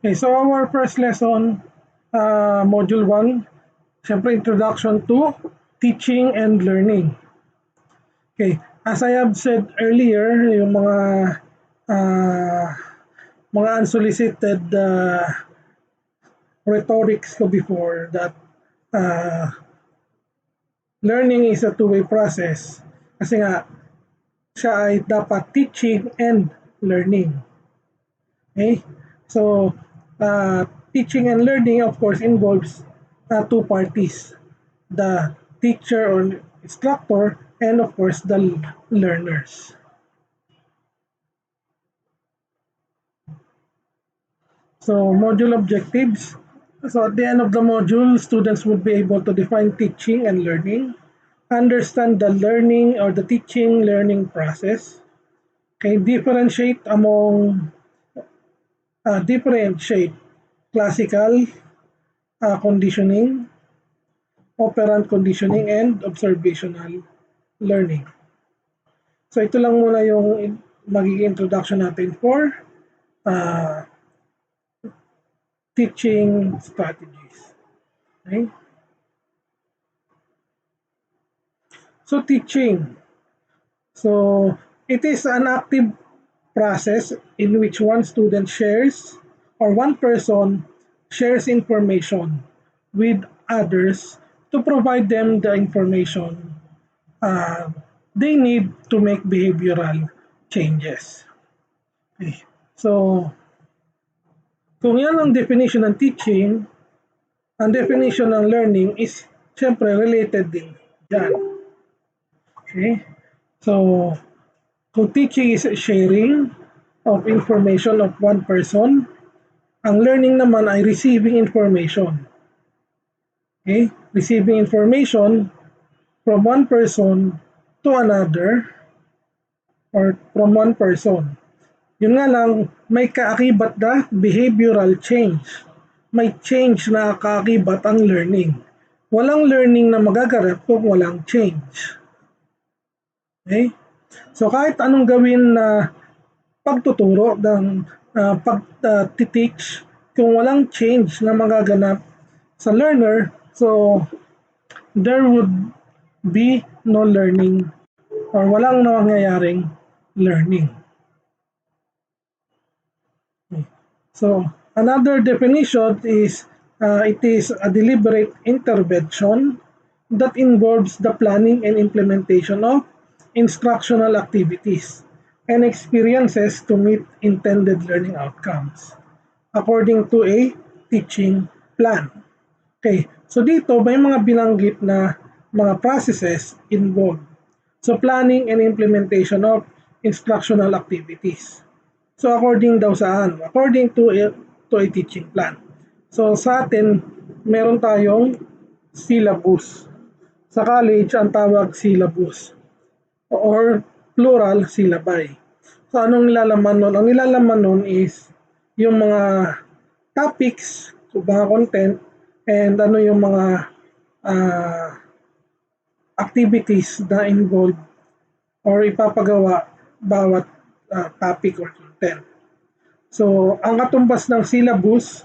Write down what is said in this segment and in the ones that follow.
Okay, so our first lesson, Module 1, siyempre Introduction to Teaching and Learning. Okay, as I have said earlier, yung uh, mga unsolicited rhetorics ko before that uh, learning is a two-way process. Kasi nga, siya ay dapat teaching and learning. Okay? So, teaching and learning, of course, involves two parties. The teacher or instructor, and of course, the learners. So, module objectives. So, at the end of the module, students would be able to define teaching and learning, understand the learning or the teaching learning process, okay, differentiate classical conditioning, operant conditioning, and observational learning. So ito lang muna yung magiging introduction natin for uh, teaching strategies. Okay? So teaching. So it is an active process in which one student shares or one person shares information with others to provide them the information uh, they need to make behavioral changes. Okay. So, kung yan ang definition ng teaching, ang definition ng learning is syempre related din dyan. Okay? So, kung teaching is sharing of information of one person, ang learning naman ay receiving information. Okay? Receiving information from one person to another or from one person. Yun nga lang, may kaakibat na behavioral change. May change na kaakibat ang learning. Walang learning na magaganap kung walang change. Okay? So kahit anong gawin na pagtuturo ng pag-teach, kung walang change na magaganap sa learner, so there would be no learning or walang nangyayaring learning. So another definition is it is a deliberate intervention that involves the planning and implementation of instructional activities and experiences to meet intended learning outcomes according to a teaching plan. Okay, so dito may mga binanggit na mga processes involved. So planning and implementation of instructional activities. So according daw saan? According to a teaching plan. So sa atin, meron tayong syllabus. Sa college, ang tawag syllabus or plural syllabi. So anong nilalaman nun? Ang nilalaman nun is yung mga topics, mga content, and ano yung mga activities na involved or ipapagawa bawat topic or content. So, ang katumbas ng syllabus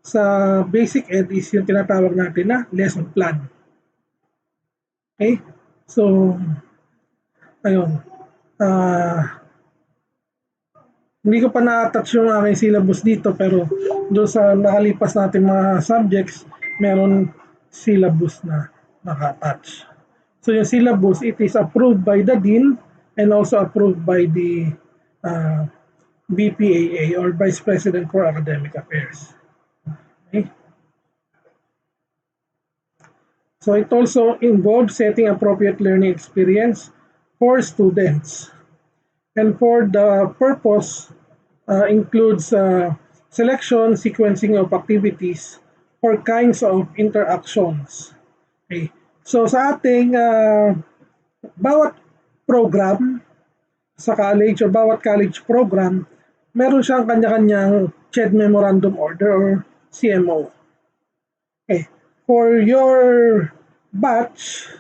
sa basic ed is yung tinatawag natin na lesson plan. Okay? So, ayun. Hindi ko pa na-attach yung aking syllabus dito pero doon sa nakalipas natin mga subjects, meron syllabus na naka-attach. So yung syllabus, it is approved by the dean and also approved by the BPAA or Vice President for Academic Affairs. Okay? So it also involves setting appropriate learning experience for students. And for the purpose includes selection, sequencing of activities, or kinds of interactions. Okay. So sa ating bawat program sa college or bawat college program, meron siyang kanya-kanyang CHED Memorandum Order or CMO. Okay. For your batch,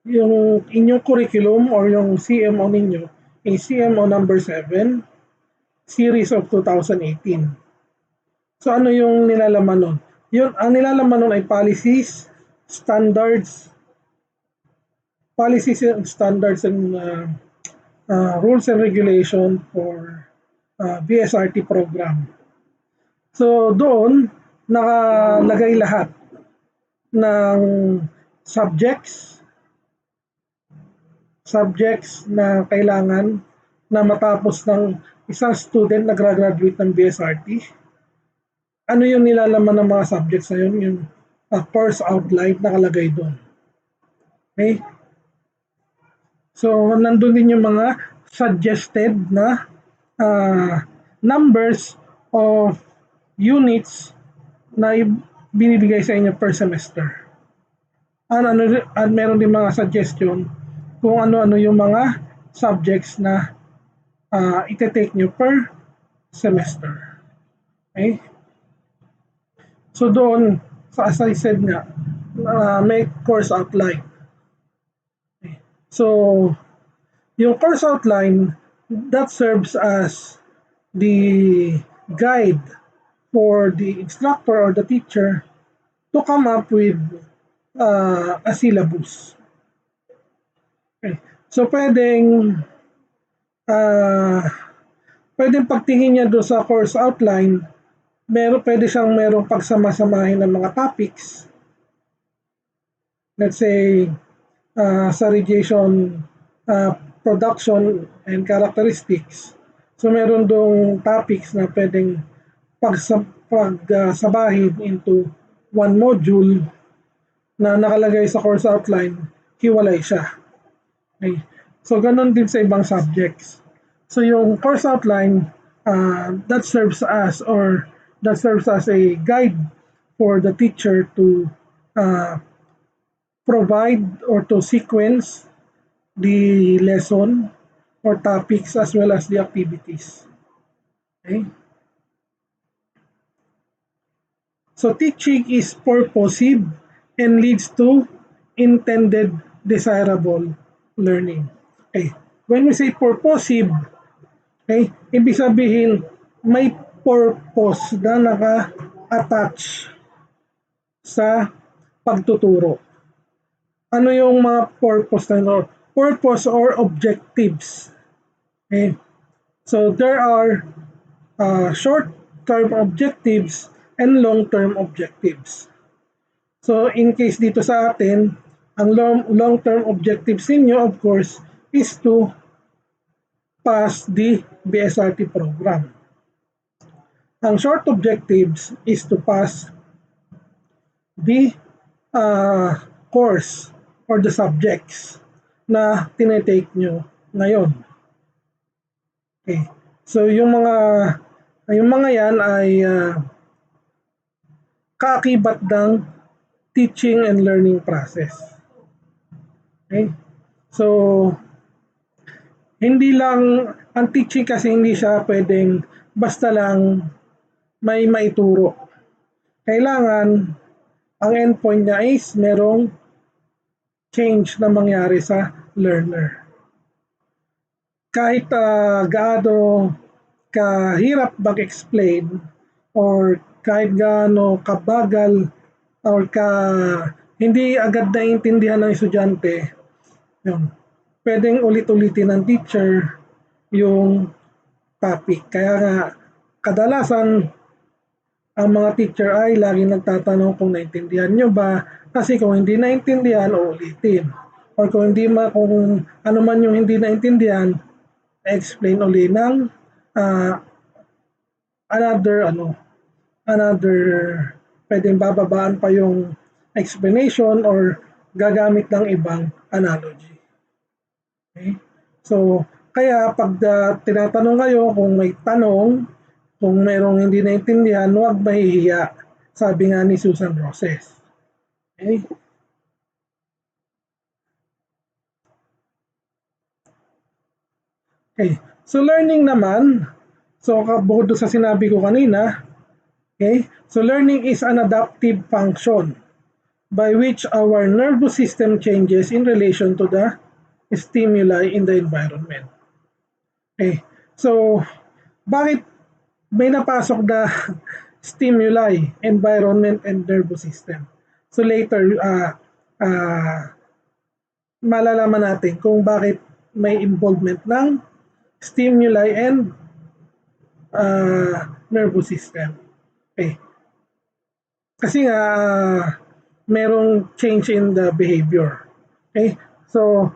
yung inyong curriculum or yung CMO ninyo is CMO number 7, series of 2018. So ano yung nilalaman nun? Ang nilalaman nun ay policies and standards and rules and regulation for BSRT program. So doon nakalagay lahat ng subjects na kailangan na matapos ng isang student na graduate ng BSRT. Ano yung nilalaman ng mga subjects na yun? Yung course outline nakalagay doon. Okay? So, nandun din yung mga suggested na numbers of units na binibigay sa inyo per semester. At meron din mga suggestion kung ano-ano yung mga subjects na ite-take nyo per semester. Okay? So doon, as I said nga, may course outline. Okay. So, yung course outline, that serves as the guide for the instructor or the teacher to come up with a syllabus. Okay. So, pwedeng pagtingin niya doon sa course outline, pwede siyang merong pagsama-samahin ng mga topics. Let's say, sa radiation production and characteristics. So meron dong topics na pwedeng pagsabahin into one module na nakalagay sa course outline, hiwalay siya. Okay. So ganun din sa ibang subjects. So yung course outline, that serves as a guide for the teacher to provide or to sequence the lesson or topics as well as the activities. Okay? So teaching is purposive and leads to intended desirable learning. Okay. When we say purposive, okay, ibig sabihin may purpose na naka-attach sa pagtuturo. Ano yung mga purpose na yun? Purpose or objectives. Okay. So there are short-term objectives and long-term objectives. So in case dito sa atin, ang long-term objectives ninyo of course is to pass the BSRT program. Ang short objectives is to pass the course or the subjects na tinetake nyo ngayon. Okay. So yung mga yan ay kaakibat ng teaching and learning process. Okay? So hindi lang ang teaching kasi hindi siya pwedeng basta lang may maituro. Kailangan ang endpoint niya is merong change na mangyari sa learner. Kahit gaano kahirap mag-explain or kahit gaano kabagal or hindi agad naiintindihan ng estudyante, yun, pwedeng ulit-ulitin ng teacher yung topic. Kaya nga, kadalasan ang mga teacher ay laging nagtatanong kung naintindihan nyo ba, kasi kung hindi naintindihan, uulitin. Or kung ano man yung hindi naintindihan, explain uli ng another, pwedeng bababaan pa yung explanation or gagamit ng ibang analogy. Okay? So, kaya pag tinatanong kayo kung may tanong, kung merong hindi naintindihan, huwag mahihiya. Sabi nga ni Susan Roses. Okay? Okay. So, learning naman, so bukod sa sinabi ko kanina, okay, so learning is an adaptive function by which our nervous system changes in relation to the stimuli in the environment. Okay. So, bakit may napasok na stimuli, environment, and nervous system. So later, malalaman natin kung bakit may involvement ng stimuli and nervous system. Okay. Kasi nga, merong change in the behavior. Okay? So,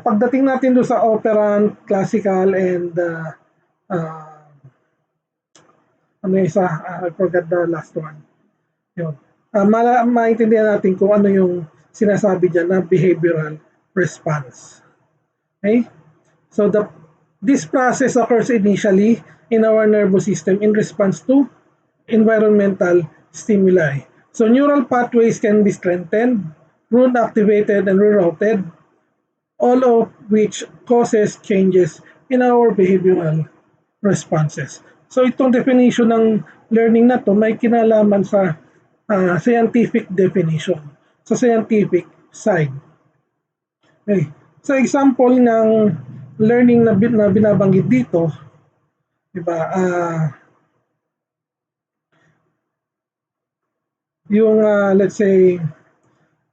pagdating natin doon sa operant, classical, and ano yung isa? I forgot the last one. Yun. Maintindihan natin kung ano yung sinasabi dyan na behavioral response. Okay? So, this process occurs initially in our nervous system in response to environmental stimuli. So neural pathways can be strengthened, pruned, activated, and rerouted, all of which causes changes in our behavioral responses. So itong definition ng learning na to may kinalaman sa scientific definition, sa scientific side. Okay. So example ng learning na binabanggit dito, di ba? Yung let's say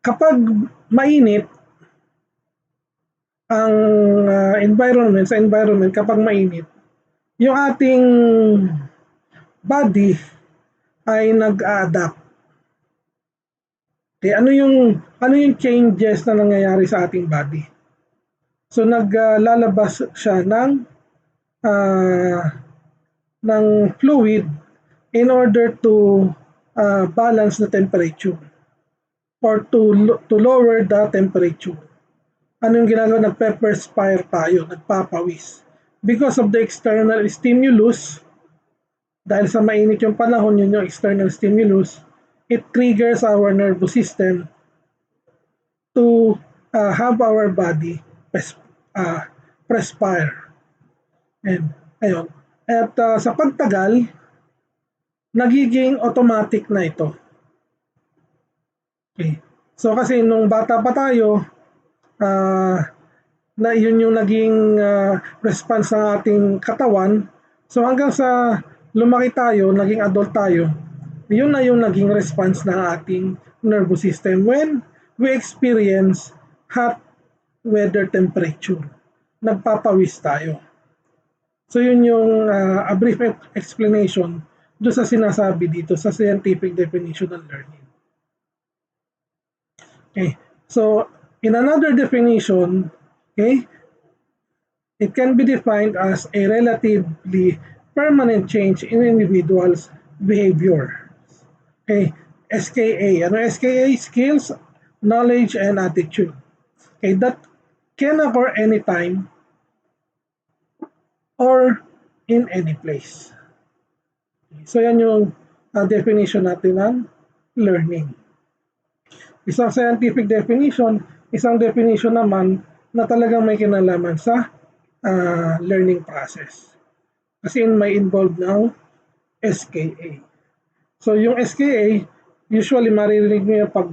kapag mainit ang environment kapag mainit, yung ating body ay nag-adapt. Okay, ano yung changes na nangyayari sa ating body? So naglalabas siya ng fluid in order to balance the temperature or to lower the temperature. Anong ginagawa? Nagpe-perspire tayo, nagpapawis. Because of the external stimulus, dahil sa mainit yung panahon, yun yung external stimulus, it triggers our nervous system to have our body perspire. And, ayun. At sa pagtagal, nagiging automatic na ito. Okay. So kasi nung bata pa tayo, na yun yung naging response ng ating katawan. So hanggang sa lumaki tayo, naging adult tayo, yun na yung naging response ng ating nervous system when we experience hot weather temperature. Nagpapawis tayo. So yun yung a brief explanation doon sa sinasabi dito sa scientific definition ng learning. Okay. So in another definition, okay, it can be defined as a relatively permanent change in individual's behavior. Okay, SKA. Ano SKA? Skills, knowledge, and attitude. Okay, that can occur anytime or in any place. So yan yung definition natin ng learning. Isang scientific definition, isang definition naman na talagang may kinalaman sa learning process. Kasi may involved ng SKA. So yung SKA, usually maririnig mo yung pag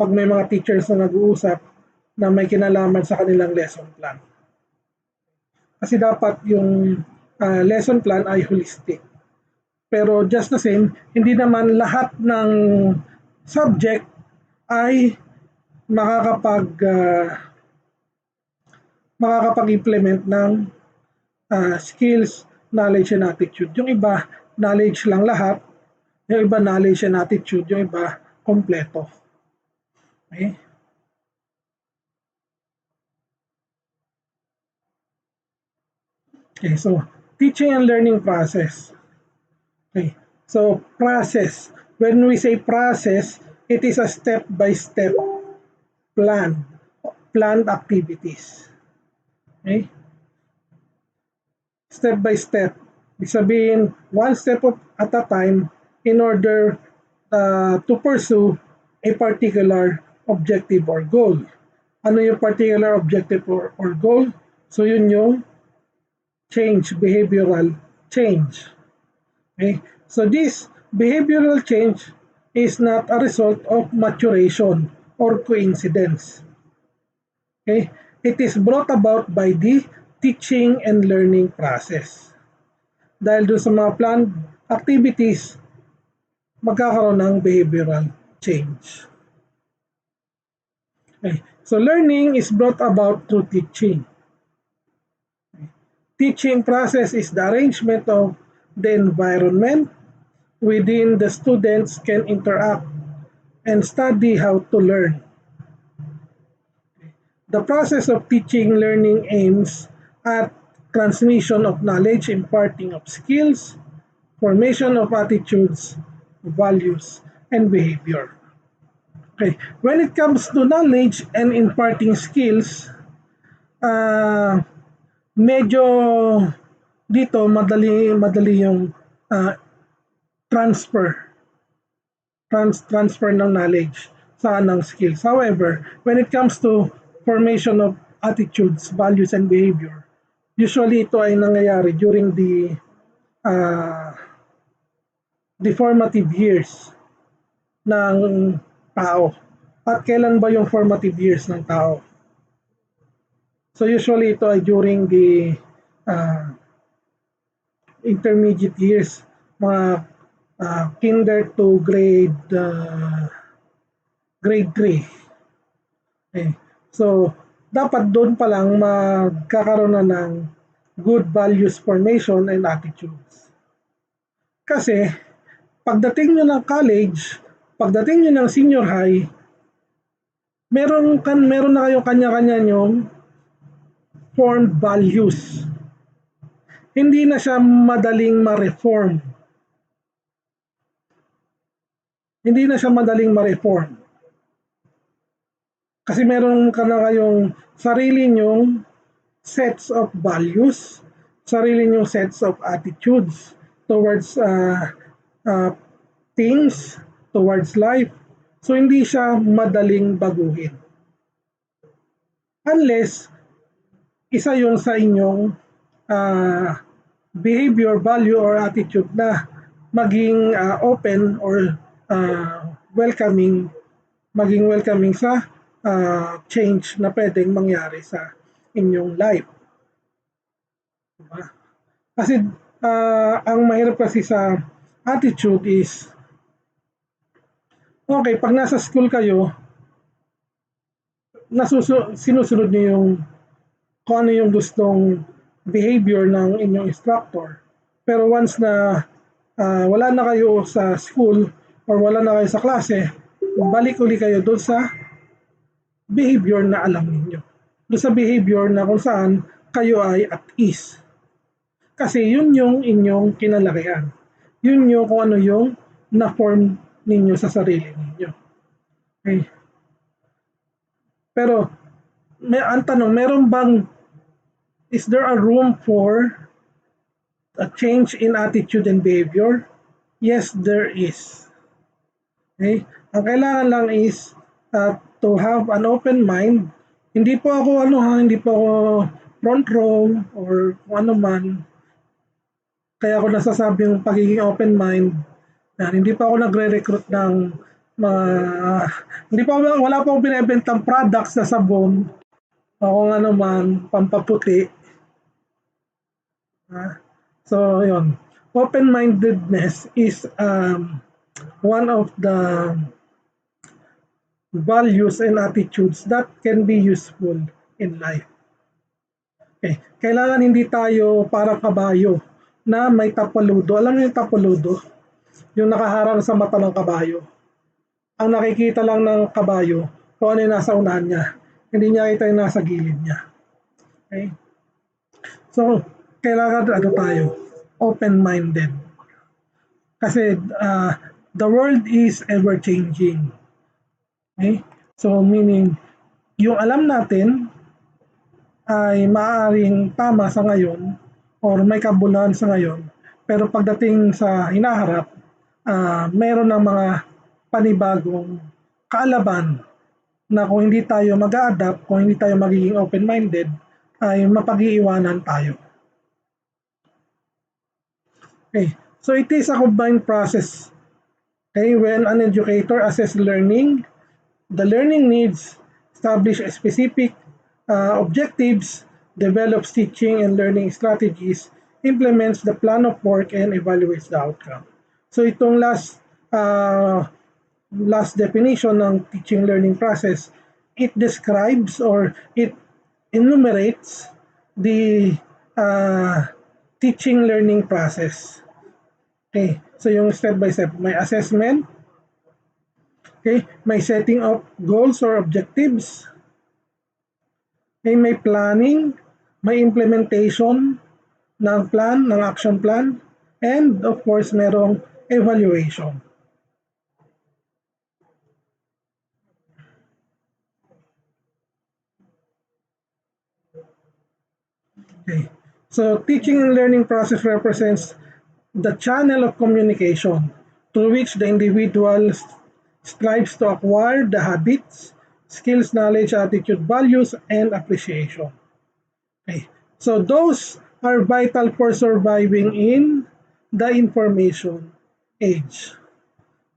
may mga teachers na nag-uusap na may kinalaman sa kanilang lesson plan. Kasi dapat yung lesson plan ay holistic. Pero just the same, hindi naman lahat ng subject ay makakapag-implement ng skills, knowledge, and attitude. Yung iba, knowledge lang lahat. Yung iba, knowledge and attitude. Yung iba, kompleto. Okay? Okay, so teaching and learning process. Okay, so process. When we say process, it is a step-by-step planned activities. Okay? Step by step. Ibig sabihin, one step at a time in order to pursue a particular objective or goal. Ano yung particular objective or goal? So yun yung behavioral change. Okay? So this behavioral change is not a result of maturation or coincidence. Okay? It is brought about by the teaching and learning process. Dahil doon sa mga activities, magkakaroon ng behavioral change. Okay. So learning is brought about through teaching. Teaching process is the arrangement of the environment within the students can interact and study how to learn. The process of teaching learning aims at transmission of knowledge, imparting of skills, formation of attitudes, values, and behavior. Okay. When it comes to knowledge and imparting skills, uh, medyo dito madali yung uh, transfer transfer ng knowledge sa ng skills. However, when it comes to formation of attitudes, values, and behavior, usually ito ay nangyayari during uh, the formative years ng tao. At kailan ba yung formative years ng tao? So usually ito ay during the intermediate years, mga kinder to grade 3. Okay. So, dapat doon pa lang magkakaroon na ng good values formation and attitudes. Kasi, pagdating nyo ng college, pagdating nyo ng senior high, meron na kayong kanya-kanya nyong formed values. Hindi na siya madaling ma-reform. Hindi na siya madaling ma-reform. Kasi meron ka na kayong sarili nyong sets of values, sarili nyong sets of attitudes towards things, towards life. So hindi siya madaling baguhin. Unless isa yun sa inyong behavior, value, or attitude na maging open or maging welcoming sa change na pwedeng mangyari sa inyong life. Diba? Kasi ang mahirap kasi sa attitude is, okay, pag nasa school kayo, sinusunod niyo yung kung ano yung gustong behavior ng inyong instructor. Pero once na wala na kayo sa school or wala na kayo sa klase, balik uli kayo doon sa behavior na alam ninyo. Doon sa behavior na kung saan kayo ay at ease. Kasi yun yung inyong kinalakihan. Yun yung kung ano yung na-form ninyo sa sarili ninyo. Okay. Pero, ang tanong, is there a room for a change in attitude and behavior? Yes, there is. Okay? Ang kailangan lang is to have an open mind. Hindi po ako front row or kung ano man. Kaya ako nasasabi yung pagiging open mind. Hindi pa ako nagre-recruit ng wala pa akong binebentang products na sabon o kung ano man, pampaputi. So, yun. Open-mindedness is one of the values and attitudes that can be useful in life. Okay. Kailangan hindi tayo parang kabayo na may tapaludo. Alam niyo yung tapaludo? Yung nakaharang sa mata ng kabayo. Ang nakikita lang ng kabayo kung ano yung nasa unahan niya. Hindi niya kita yung nasa gilid niya. Okay? So, kailangan tayo open-minded. Kasi the world is ever-changing. Okay? So, meaning, yung alam natin ay maaaring tama sa ngayon or may kabuluhan sa ngayon, pero pagdating sa hinaharap, meron ng mga panibagong kaalaman na kung hindi tayo mag-a-adapt, kung hindi tayo magiging open-minded, ay mapag-iiwanan tayo. Okay, so it is a combined process. Okay, when an educator assesses learning, the learning needs establish specific objectives, develops teaching and learning strategies, implements the plan of work and evaluates the outcome. So itong last definition ng teaching learning process, it describes or it enumerates the teaching learning process. Okay, so yung step by step, may assessment, okay, may setting of goals or objectives, okay, may planning, may implementation ng plan, ng action plan, and of course, merong evaluation. Okay. So teaching and learning process represents the channel of communication through which the individual strives to acquire the habits, skills, knowledge, attitude, values, and appreciation. Okay. So those are vital for surviving in the information age.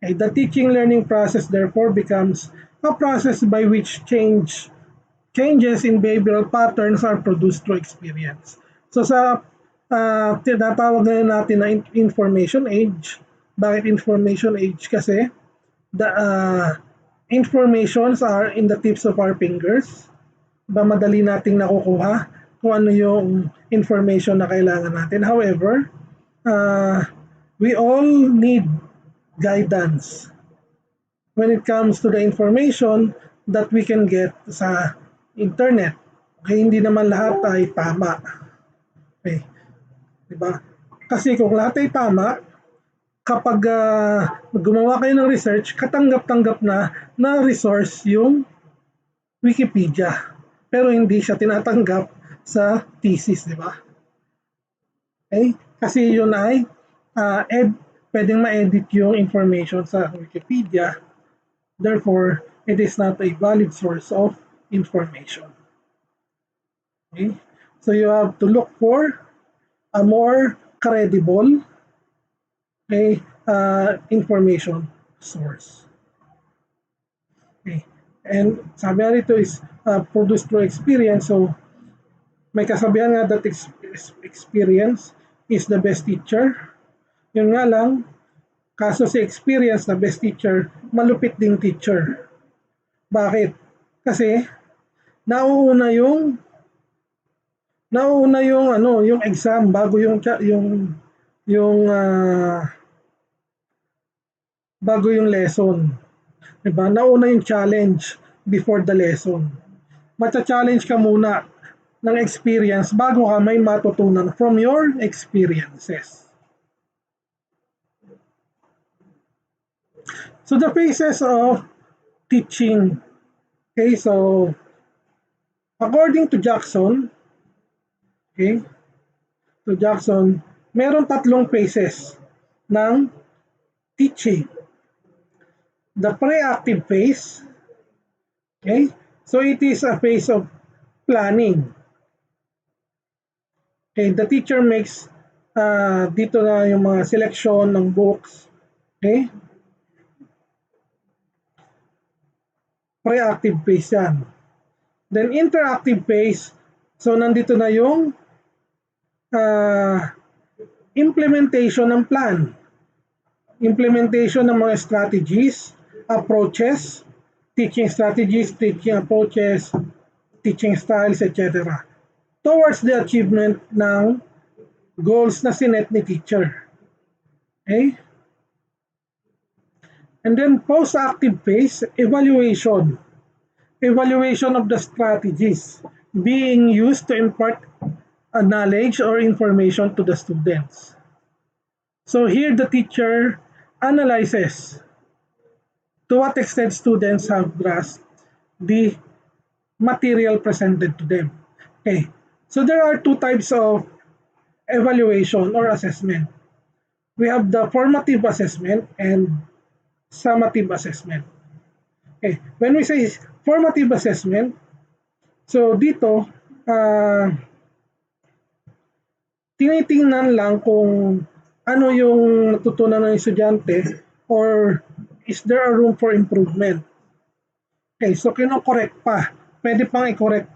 Okay. The teaching learning process therefore becomes a process by which changes in behavioral patterns are produced through experience. So sa tinatawag ngayon natin na information age. Bakit information age? Kasi the informations are in the tips of our fingers. Madali nating nakukuha kung ano yung information na kailangan natin. However, we all need guidance when it comes to the information that we can get sa internet. Okay, hindi naman lahat ay tama. Okay, di ba? Kasi kung lahat ay tama, kapag gumawa kayo ng research, katanggap-tanggap na resource yung Wikipedia. Pero hindi siya tinatanggap sa thesis, di ba? Okay? Kasi yun ay pwedeng ma-edit yung information sa Wikipedia. Therefore, it is not a valid source of information. Okay? So you have to look for a more credible, okay, information source. Okay. And sabi nga rito is produced through experience. So may kasabihan nga that experience is the best teacher. Yun nga lang, kaso si experience na best teacher, malupit ding teacher. Bakit? Kasi nauuna yung yung exam bago bago yung lesson. Diba? Nauna yung challenge before the lesson. Matcha-challenge ka muna ng experience bago ka may matutunan from your experiences. So the phases of teaching. Okay, so according to Jackson, okay, meron tatlong phases ng teaching. The pre-active phase, okay, so it is a phase of planning. Okay, the teacher makes dito na yung mga selection ng books. Okay, pre-active phase yan. Then interactive phase, so nandito na yung implementation ng plan. Implementation ng mga strategies, approaches, teaching strategies, teaching approaches, teaching styles, etc. Towards the achievement ng goals na sinet ni teacher. Okay? And then post-active phase, evaluation. Evaluation of the strategies being used to impart a knowledge or information to the students. So here the teacher analyzes to what extent students have grasped the material presented to them. Okay, so there are two types of evaluation or assessment. We have the formative assessment and summative assessment. Okay, when we say formative assessment, so dito, tinitingnan lang kung ano yung natutunan ng estudyante or is there a room for improvement. Okay, so kino-correct pa. Pwede pang i-correct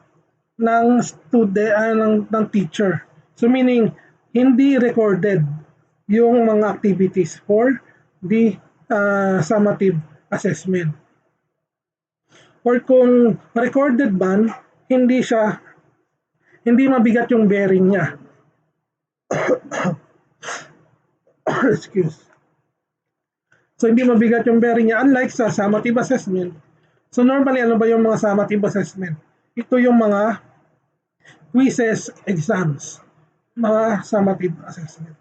ng student ng teacher. So meaning hindi recorded yung mga activities for the summative assessment. Or kung recorded man, hindi mabigat yung bearing niya. Excuse. So hindi mabigat yung bearing niya unlike sa summative assessment. So normally ano ba yung mga summative assessment? Ito yung mga quizzes, exams, mga summative assessment.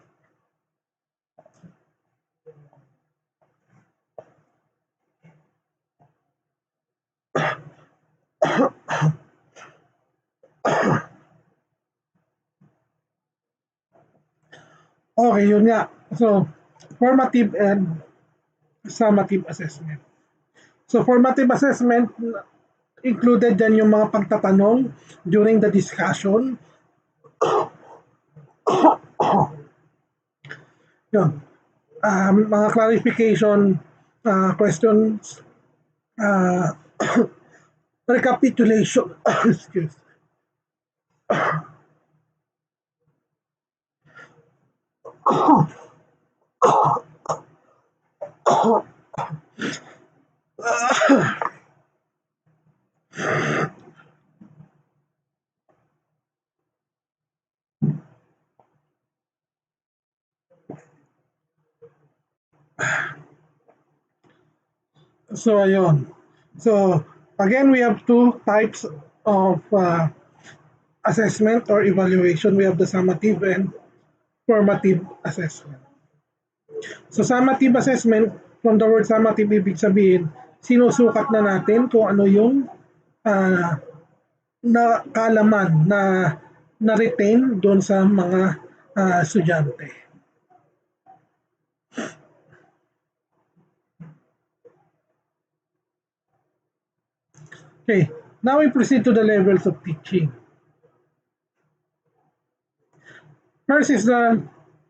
Okay, yun nga. So, formative and summative assessment. So, formative assessment, included dyan yung mga pagtatanong during the discussion. Yun. Mga clarification questions, uh, recapitulation, excuse. So, ayun. So, again, we have two types of assessment or evaluation. We have the summative and formative assessment. So, summative assessment, from the word summative, ibig sabihin, sinusukat na natin kung ano yung uh, na kaalaman na retain doon sa mga estudyante. Okay, now we proceed to the levels of teaching. First is the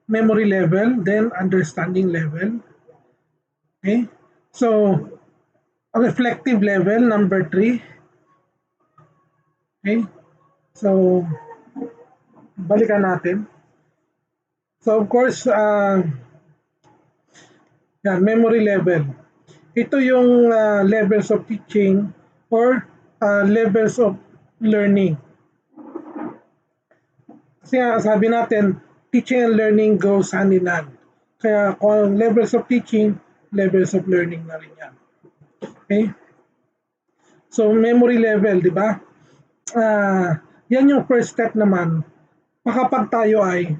memory level, then understanding level. Okay, so reflective level, number 3. Okay, so balikan natin. So of course, memory level. Ito yung levels of teaching or levels of learning. Kasi sabi natin, teaching and learning goes hand in hand. Kaya kung levels of teaching, levels of learning na rin yan. Okay? So, memory level, di ba? Yan yung first step naman. Kapag tayo ay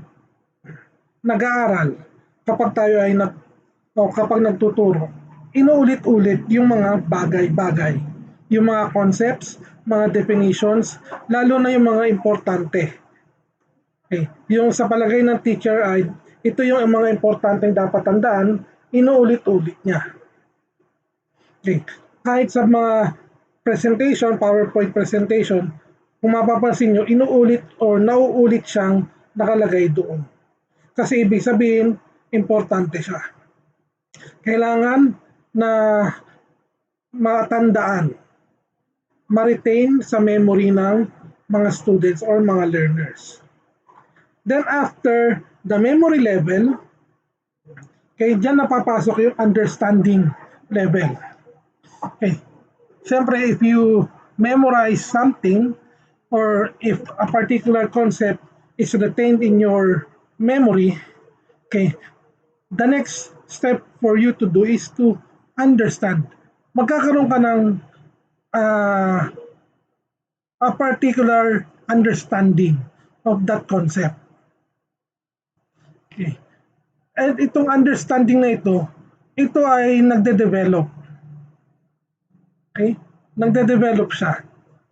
nag-aaral, kapag tayo ay kapag nagtuturo, inuulit-ulit yung mga bagay-bagay. Yung mga concepts, mga definitions, lalo na yung mga importante. Okay. Yung sa palagay ng teacher ay ito yung mga importanteng dapat tandaan, inuulit-ulit niya. Okay. Kahit sa mga presentation, PowerPoint presentation, kung mapapansin nyo, inuulit or nauulit siyang nakalagay doon. Kasi ibig sabihin, importante siya. Kailangan na matandaan, ma-retain sa memory ng mga students or mga learners. Then after the memory level, okay, dyan napapasok yung understanding level. Okay. Siyempre, if you memorize something or if a particular concept is retained in your memory, okay, the next step for you to do is to understand. Magkakaroon ka ng a particular understanding of that concept. Okay. And itong understanding na ito ay nagde-develop. Okay? Nagde-develop siya.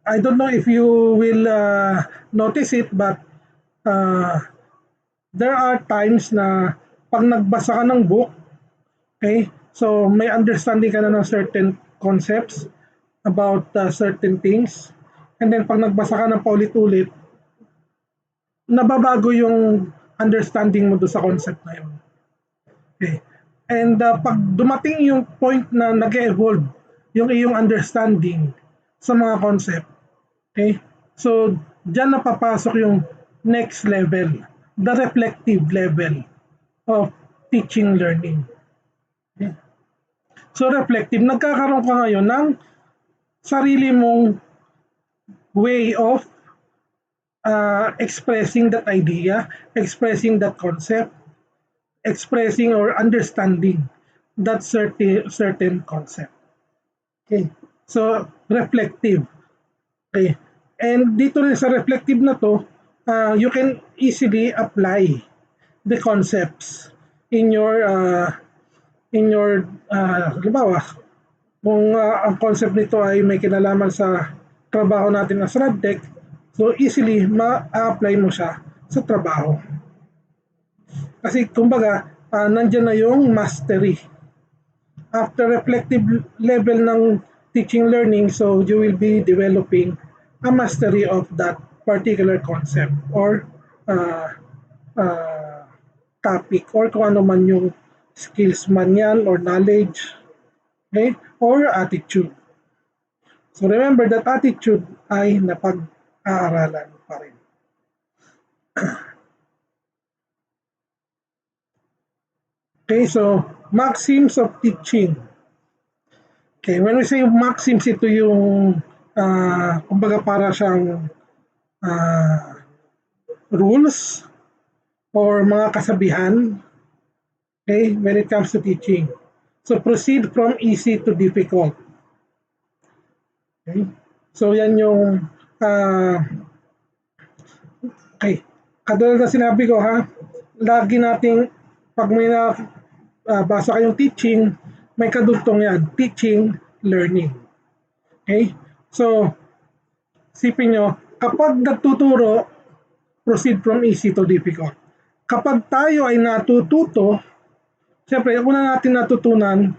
I don't know if you will notice it, but there are times na pag nagbasa ka ng book, okay, so may understanding ka na ng certain concepts about certain things, and then pag nagbasa ka ng paulit-ulit, nababago yung understanding mo doon sa concept na yun. Okay. And pag dumating yung point na nag-evolve yung iyong understanding sa mga concept, okay? So, dyan napapasok yung next level. the reflective level of teaching learning. Okay? So reflective, nagkakaroon ka ngayon ng sarili mong way of expressing that idea, expressing that concept, expressing or understanding that certain concept. Okay. So reflective. Okay. And dito rin sa reflective na to, you can easily apply the concepts in your halimbawa, kung ang concept nito ay may kinalaman sa trabaho natin as RadTech, so easily ma-apply mo siya sa trabaho. Kasi kumbaga, nandyan na yung mastery. After reflective level ng teaching learning, so you will be developing a mastery of that particular concept or uh, uh, topic or kung ano man yung skills man yan or knowledge, okay, or attitude. So remember that attitude ay napag-aaralan pa rin. Okay, so maxims of teaching. Okay, when we say maxims, ito yung kumbaga para siyang rules or mga kasabihan, okay, when it comes to teaching. So proceed from easy to difficult. Okay? So yan yung okay. Katulad na sinabi ko ha, lagi nating pag may basa kayong teaching, may kadugtong yan, teaching, learning. Okay? So, sipin nyo, kapag nagtuturo, proceed from easy to difficult. Kapag tayo ay natututo, siyempre, una natin natutunan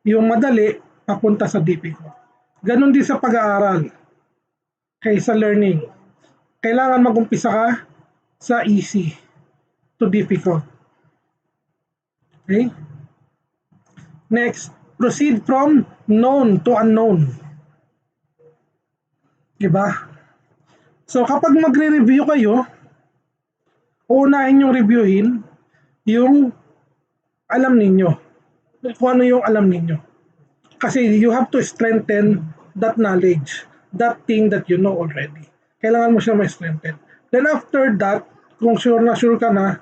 yung madali papunta sa difficult. Ganon din sa pag-aaral. Okay, sa learning. Kailangan mag-umpisa ka sa easy to difficult. Okay? Next, proceed from known to unknown. Diba? So kapag magre-review kayo, uunahin yung reviewin yung alam ninyo. Kung ano yung alam ninyo. Kasi you have to strengthen that knowledge, that thing that you know already. Kailangan mo siya ma-strengthen. Then after that, kung sure ka na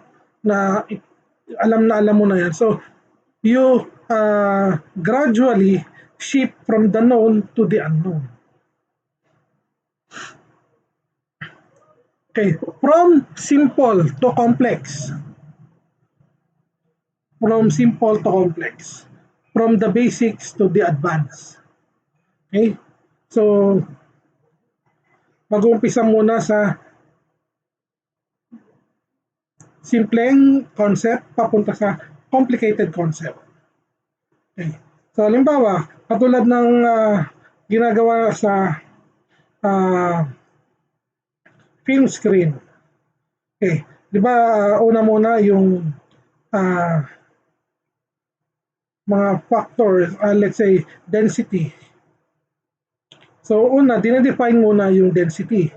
alam mo na yan. So, you gradually shift from the known to the unknown. Okay, from simple to complex. From simple to complex. From the basics to the advanced. Okay? So, mag-uumpisa muna sa simpleng concept papunta sa complicated concept. Okay. So, halimbawa, katulad ng ginagawa sa film screen. Okay. Di ba, una muna yung mga factors, let's say, density. So, una, dinedefine muna yung density.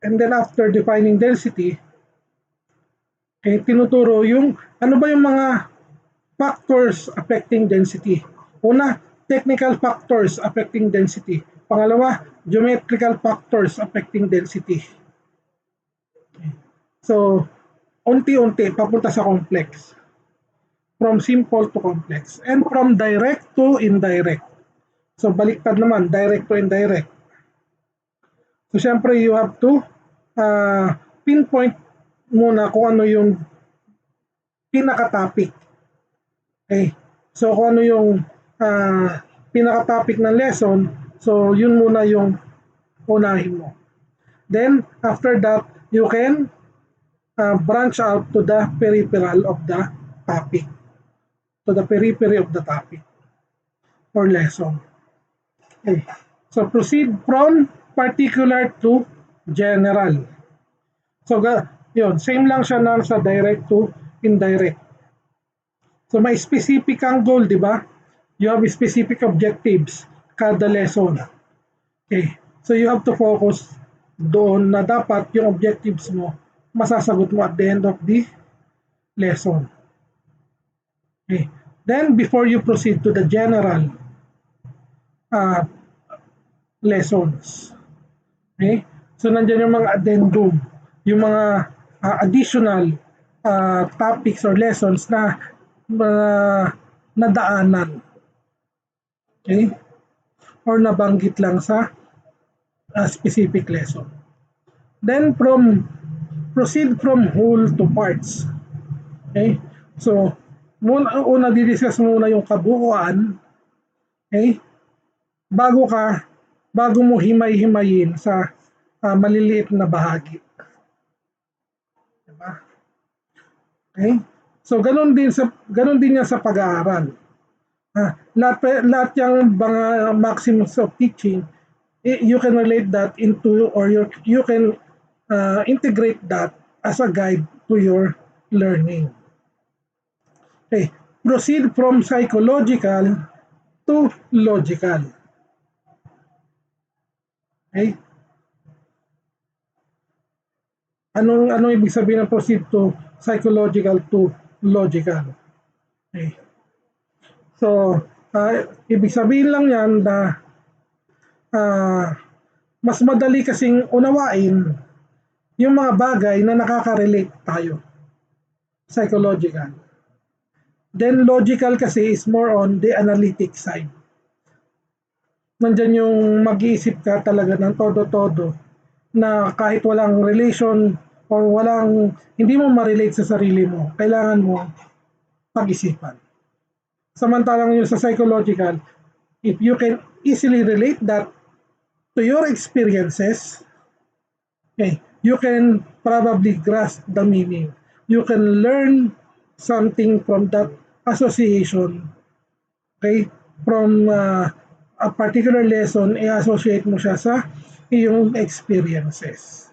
And then after defining density, okay, tinuturo yung ano ba yung mga factors affecting density. Una, technical factors affecting density. Pangalawa, geometrical factors affecting density. Okay. So, unti-unti papunta sa complex. From simple to complex. And from direct to indirect. So, baliktad naman, direct to indirect. So, syempre, you have to pinpoint muna kung ano yung pinaka-topic. Okay. So, kung ano yung pinaka-topic ng lesson, so, yun muna yung unahin mo. Then, after that, you can branch out to the peripheral of the topic. To the periphery of the topic or lesson. Okay. So, proceed from particular to general. So, yun, same lang siya na sa direct to indirect. So, may specific ang goal, di ba? You have specific objectives kada lesson. Okay. So, you have to focus doon na dapat yung objectives mo masasagot mo at the end of the lesson. Okay. Then, before you proceed to the general uh, lessons, okay? So, nandiyan yung mga addendum, yung mga additional topics or lessons na nadaanan, okay? Or nabanggit lang sa specific lesson. Then, proceed from whole to parts. Okay? So, una di-discuss muna yung kabuuan, okay? Bago ka bago mo himay-himayin sa maliliit na bahagi. Diba? Okay? So, ganun din yan sa pag-aaral. Lahat yung mga maxims of teaching, you can relate that into, or you can integrate that as a guide to your learning. Okay. Proceed from psychological to logical. Okay? Anong ibig sabihin ng proceed to psychological to logical? Okay. So, ibig sabihin lang yan na mas madali kasing unawain yung mga bagay na nakaka-relate tayo. Psychological. Then logical kasi is more on the analytic side. Nandyan yung mag-iisip ka talaga ng todo-todo na kahit walang relation or hindi mo ma-relate sa sarili mo, kailangan mo pag-isipan. Samantalang yung sa psychological, if you can easily relate that to your experiences, okay, you can probably grasp the meaning. You can learn something from that association. Okay? From a particular lesson, i-associate mo siya sa iyong experiences.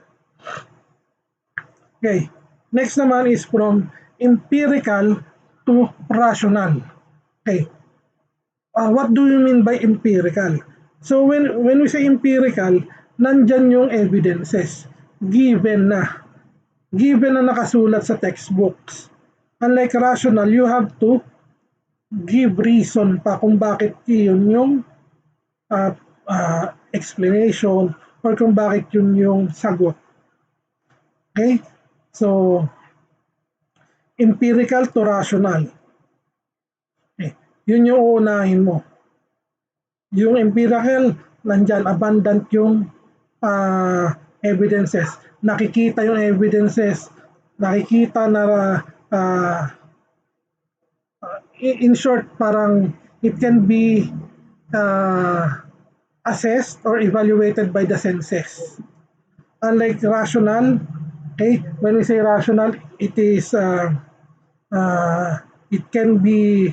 Okay. Next naman is from empirical to rational. Okay. What do you mean by empirical? So when we say empirical, nandyan yung evidences. Given na nakasulat sa textbooks. Unlike rational, you have to give reason pa kung bakit yun yung explanation or kung bakit yun yung sagot. Okay? So, empirical to rational. Okay. Yun yung uunahin mo. Yung empirical, nandyan, abundant yung evidences. Nakikita yung evidences. Nakikita na in short, parang it can be assessed or evaluated by the senses. Unlike rational, okay, when we say rational, it is it can be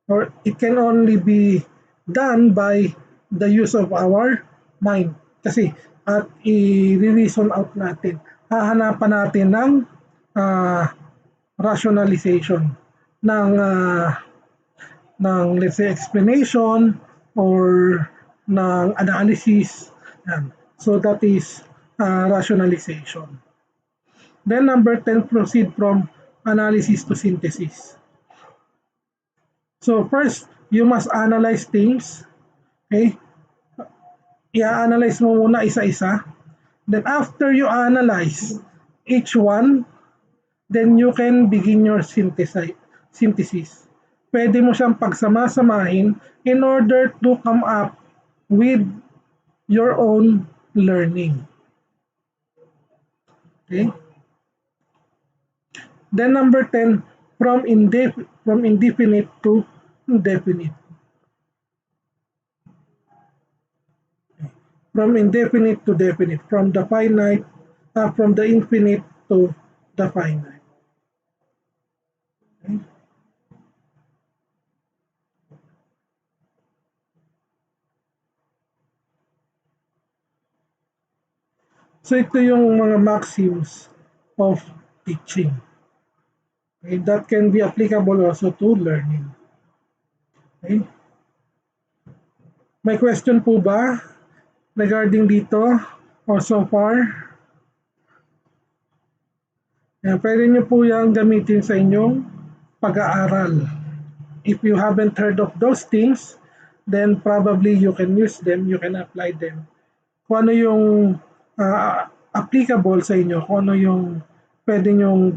or it can only be done by the use of our mind. Kasi at i-reason out natin, hahanapan natin ng rationalization ng let's say explanation or ng analysis. Yan. So that is rationalization. Then number 10, proceed from analysis to synthesis. So first, you must analyze things. Okay? I-analyze mo muna isa-isa. Then after you analyze each one, then you can begin your synthesis. Pwede mo siyang pagsama-samahin in order to come up with your own learning. Okay? Then number 10, from indefinite to definite. From indefinite to definite, from the infinite to the finite. Okay? So ito yung mga maxims of teaching. Okay? That can be applicable also to learning. Okay? May question po ba regarding dito or so far? Pwede nyo po yan gamitin sa inyong pag-aaral. If you haven't heard of those things, then probably you can use them, you can apply them. Kung ano yung applicable sa inyo, kung ano yung pwede nyong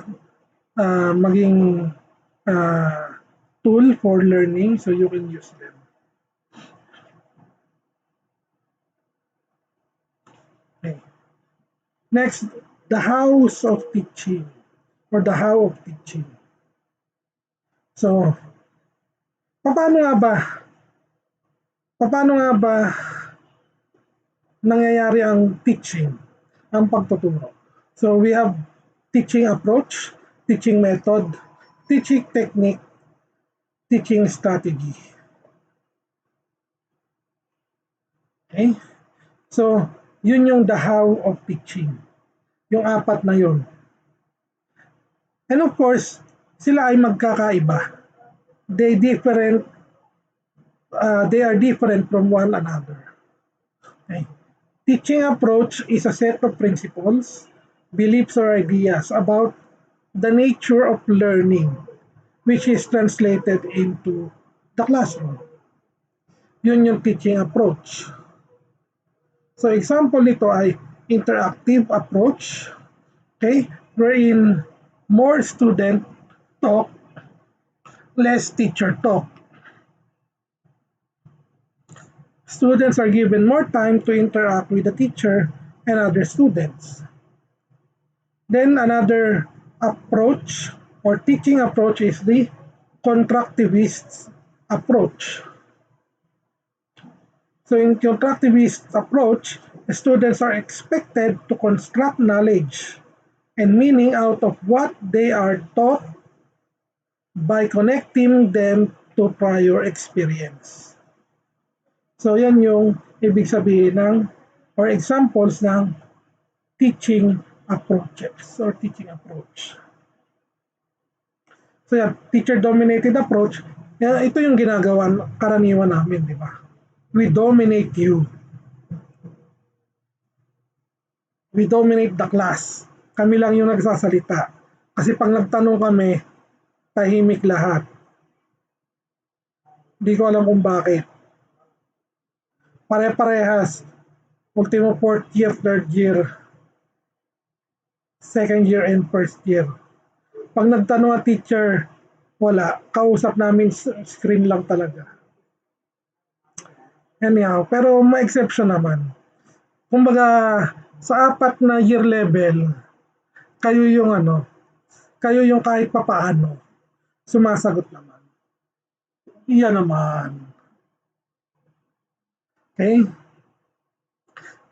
maging uh, tool for learning, so you can use them. Okay. Next, the house of teaching or the how of teaching. So, paano nga ba paano nga ba nangyayari ang teaching, ang pagtuturo? So, we have teaching approach, teaching method, teaching technique, teaching strategy. Okay? So, yun yung the how of teaching. Yung apat na yun. And of course, sila ay magkakaiba. They are different from one another. Okay. Teaching approach is a set of principles, beliefs, or ideas about the nature of learning, which is translated into the classroom. Yun yung teaching approach. So example nito ay interactive approach, okay, wherein more student talk, less teacher talk. Students are given more time to interact with the teacher and other students. Then another approach or teaching approach is the constructivist approach. So in constructivist approach, students are expected to construct knowledge and meaning out of what they are taught by connecting them to prior experience. So yan yung ibig sabihin ng or examples ng teaching approaches or teaching approach. So yan, teacher-dominated approach, ito yung ginagawa karaniwan namin, di ba? We dominate you. We dominate the class. Kami lang yung nagsasalita. Kasi pag nagtanong kami, tahimik lahat. Hindi ko alam kung bakit. Pare-parehas. Ultimo fourth year, third year, second year, and first year. Pag nagtanong ang teacher, wala. Kausap namin screen lang talaga. Anyhow, pero may exception naman. Kumbaga, sa apat na year level, kayo yung kayo yung kahit papaano, sumasagot naman. Iyan naman. Okay?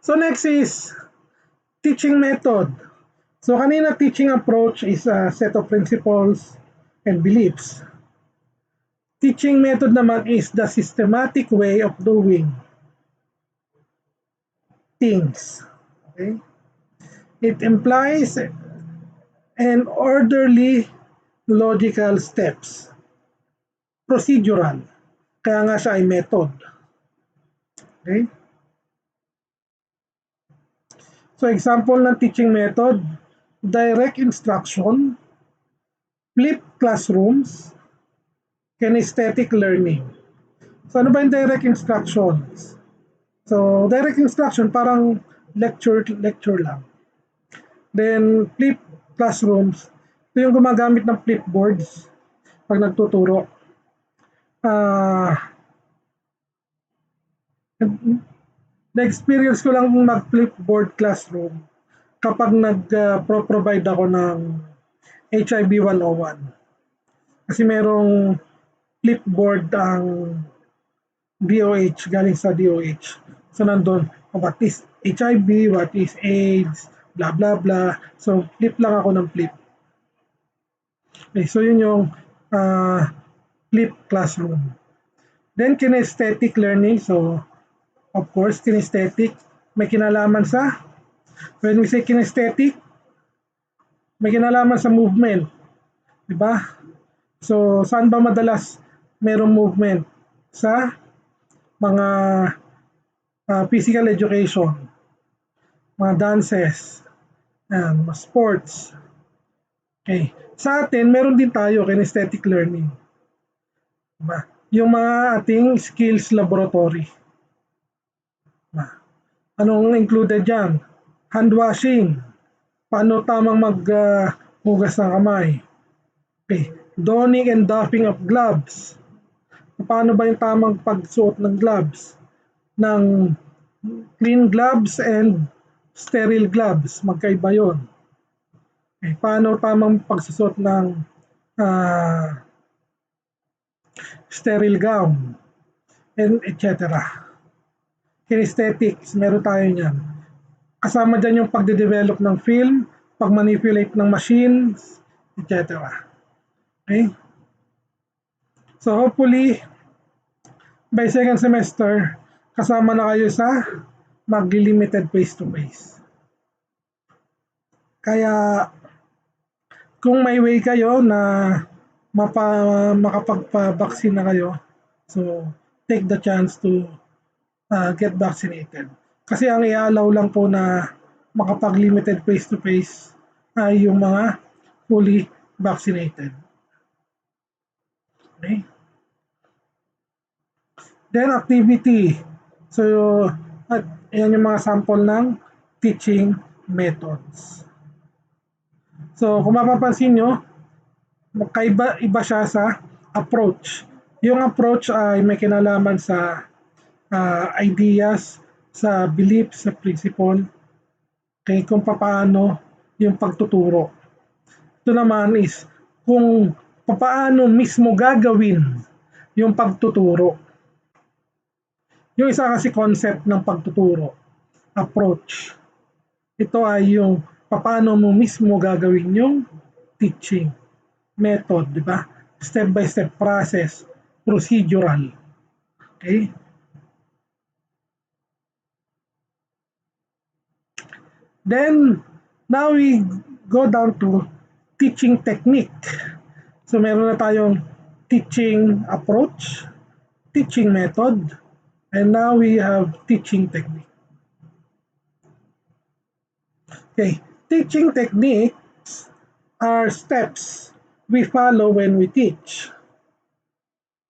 So next is teaching method. So kanina teaching approach is a set of principles and beliefs. Teaching method naman is the systematic way of doing things. Okay? It implies an orderly logical steps. Procedural. Kaya nga siya ay method. Okay? So example ng teaching method, direct instruction, flipped classrooms, kinesthetic learning. So ano ba yung direct instructions? So direct instruction parang lecture lang. Then flipped classrooms, ito yung gumagamit ng flipboards pag nagtuturo. Na-experience ko lang mag-flipboard classroom kapag nag-provide ako ng HIB 101. Kasi merong flipboard ang DOH, galing sa DOH. So nandun, what is HIV, what is AIDS, blah blah blah. So flip lang ako ng flip. Okay, so yun yung flip classroom. Then kinesthetic learning. So of course, kinesthetic may kinalaman sa, when we say kinesthetic, may kinalaman sa movement. Diba? So, saan ba madalas merong movement? Sa mga physical education, mga dances, mga sports, Okay. Sa atin, meron din tayo kinesthetic learning. Diba? Yung mga ating skills laboratory. Diba? Anong included dyan? Hand washing. Paano tamang maghugas ng kamay? Okay. Donning and doffing of gloves. Paano ba yung tamang pagsuot ng gloves? Ng clean gloves and sterile gloves. Magkaiba yun. Okay. Paano tamang pagsusot ng uh, sterile gown and etc. Kinesthetics, meron tayo niyan. Kasama dyan yung pagde-develop ng film, pag-manipulate ng machines, etc. Okay? So hopefully, by second semester, kasama na kayo sa mag-limited face-to-face. Kaya kung may way kayo na makapagpa-vaccine na kayo, so take the chance to get vaccinated. Kasi ang i-allow lang po na makapag-limited face-to-face ay yung mga fully vaccinated. Okay? Then activity. So, at yan yung mga sample ng teaching methods. So, kung mapapansin nyo, iba siya sa approach. Yung approach ay may kinalaman sa ideas, sa beliefs, sa principle, okay, kung paano yung pagtuturo. Ito naman is kung paano mismo gagawin yung pagtuturo. Yung isa kasi concept ng pagtuturo, approach. Ito ay yung paano mo mismo gagawin yung teaching method, di ba? Step by step process, procedural. Okay? Then, now we go down to teaching technique. So, meron na tayong teaching approach, teaching method, and now we have teaching technique. Okay, teaching techniques are steps we follow when we teach.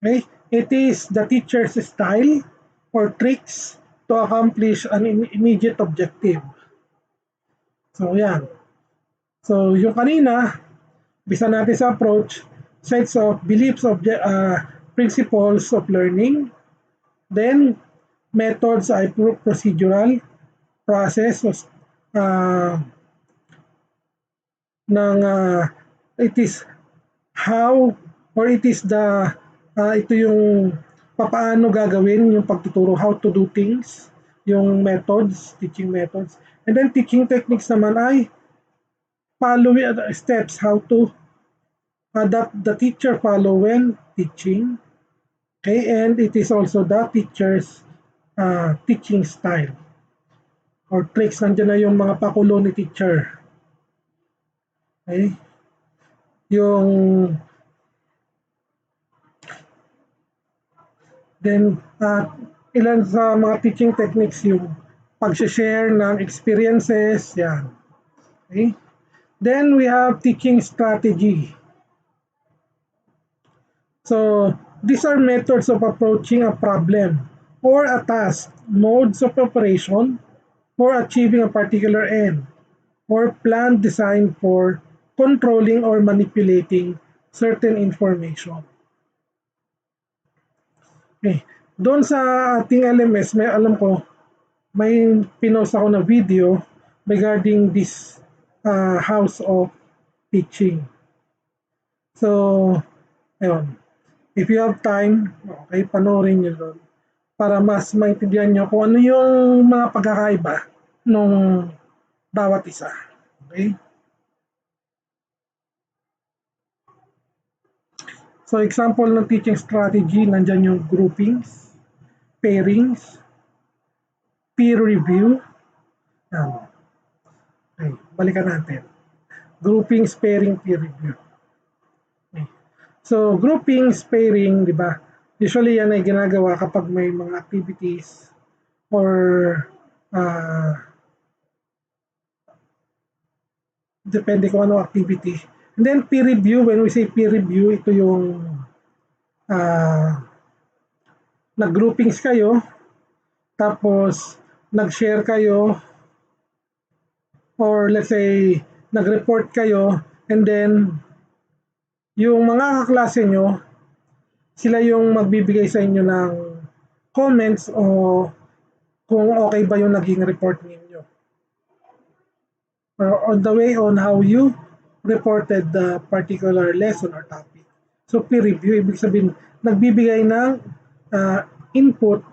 Okay, it is the teacher's style or tricks to accomplish an immediate objective. So, yan. So, yung kanina, bisa natin sa approach, sets of beliefs, principles of learning. Then, methods ay procedural process ng it is how or it is the ito yung paano gagawin yung pagtuturo, how to do things, yung methods, teaching methods. And then teaching techniques naman ay follow steps, how to adapt the teacher follow when teaching. Okay, and it is also the teacher's teaching style or tricks. Nandiyan na yung mga pakulo ni teacher. Okay? Yung then ilan sa mga teaching techniques yung pag-share ng experiences, yan. Okay? Then we have teaching strategy. So these are methods of approaching a problem or a task, modes of operation for achieving a particular end, or plan designed for controlling or manipulating certain information. Okay. Doon sa ating LMS, may alam ko, may pinost ako na video regarding this house of teaching. So, ayun. If you have time, okay, panoorin nyo doon para mas maintindihan nyo kung ano yung mga pagkakaiba nung bawat isa. Okay? So, example ng teaching strategy, nandyan yung groupings, pairings, peer review. Yan. Okay, balikan natin. Groupings, pairing, peer review. Okay. So, groupings, pairing, di ba? Usually yan ay ginagawa kapag may mga activities or depende kung ano activity. And then peer review, when we say peer review, ito yung nag-groupings kayo, tapos nag-share kayo, or let's say, nag-report kayo, and then yung mga kaklase nyo, sila yung magbibigay sa inyo ng comments o kung okay ba yung naging report ninyo. Or on the way on how you reported the particular lesson or topic. So peer review, ibig sabihin, nagbibigay ng input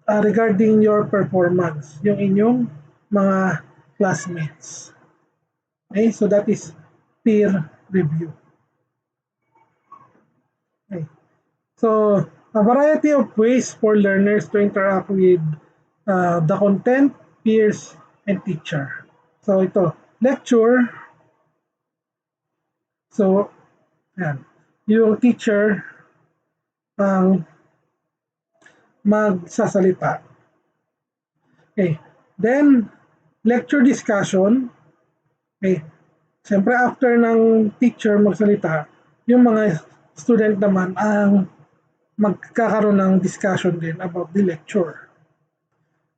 regarding your performance, yung inyong mga classmates. Okay, so that is peer review. Okay. So, a variety of ways for learners to interact with the content, peers, and teacher. So, ito, lecture. So, yan. Yung teacher ang magsasalita. Okay. Then, lecture discussion. Okay. Siyempre, after ng teacher magsalita, yung mga student naman ang magkakaroon ng discussion din about the lecture.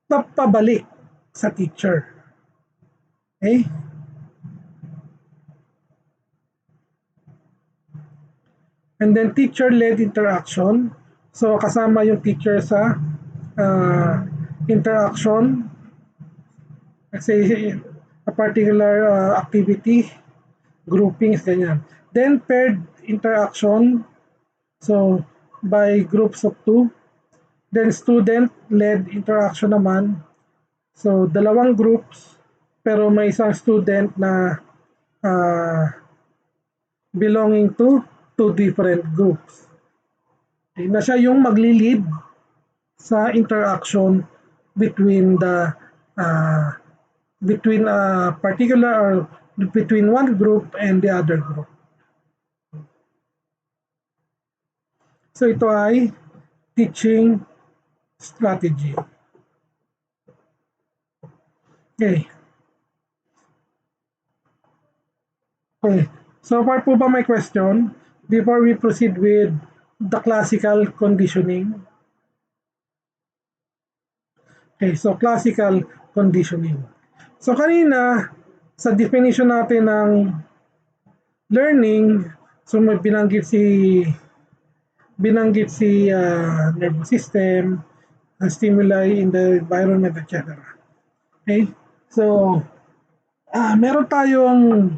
Pabalik sa teacher. Okay? And then teacher-led interaction. So kasama yung teacher sa interaction. Let's say a particular activity, groupings, ganyan. Then paired interaction. So by groups of 2. Then student-led interaction naman. So dalawang groups pero may isang student na belonging to two different groups. Okay, na siya yung magli-lead sa interaction between the between a particular or between one group and the other group. So ito ay teaching strategy. Okay. Okay. So far po ba may question before we proceed with the classical conditioning? Okay, so classical conditioning. So kanina, sa definition natin ng learning, so may binanggit si nervous system, stimuli in the environment, etc. Okay? So, meron tayong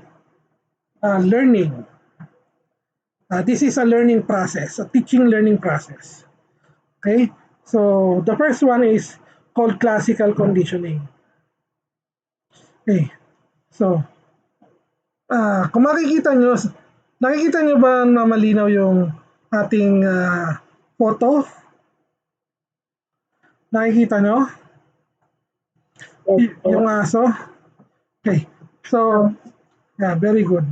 learning. This is a learning process, a teaching learning process. Okay? So, the first one is called classical conditioning. Okay. So, kung nakikita nyo ba na malinaw yung ating photo? Nakikita nyo? Yung aso? Okay. So, yeah, very good.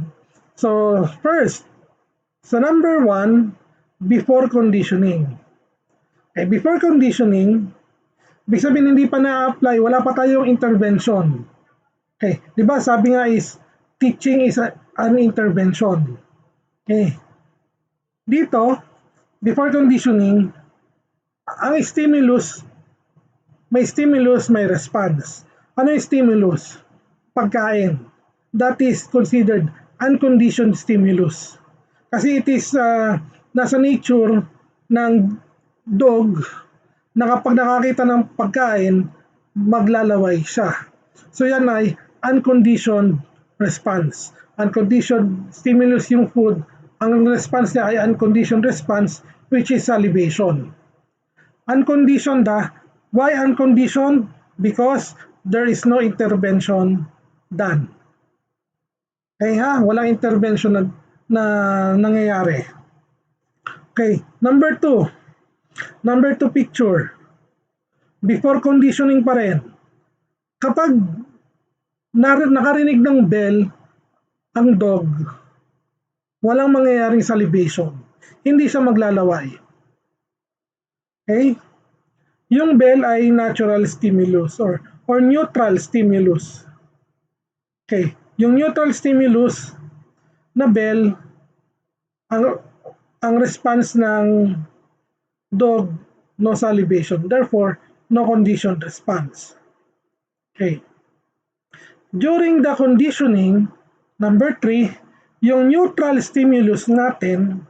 So, first, so number 1, before conditioning. Okay, before conditioning, ibig sabihin hindi pa na-apply, wala pa tayong intervention. Okay, di ba sabi nga is, teaching is an intervention. Okay. Dito, before conditioning, ang stimulus, may response. Ano yung stimulus? Pagkain. That is considered unconditioned stimulus. Kasi it is nasa nature ng dog na kapag nakakita ng pagkain, maglalaway siya. So yan ay unconditioned response. Unconditioned stimulus yung food, ang response niya ay unconditioned response, which is salivation. Unconditioned why unconditioned? Because there is no intervention done. Okay walang intervention na nangyayari. Okay, number 2 picture. Before conditioning pa rin. Kapag nakarinig ng bell ang dog, walang mangyayaring salivation. Hindi siya maglalaway. Okay? Yung bell ay natural stimulus or neutral stimulus. Okay, yung neutral stimulus na bell, ang, ang response ng dog, no salivation. Therefore, no conditioned response. Okay. During the conditioning, number 3, yung neutral stimulus natin,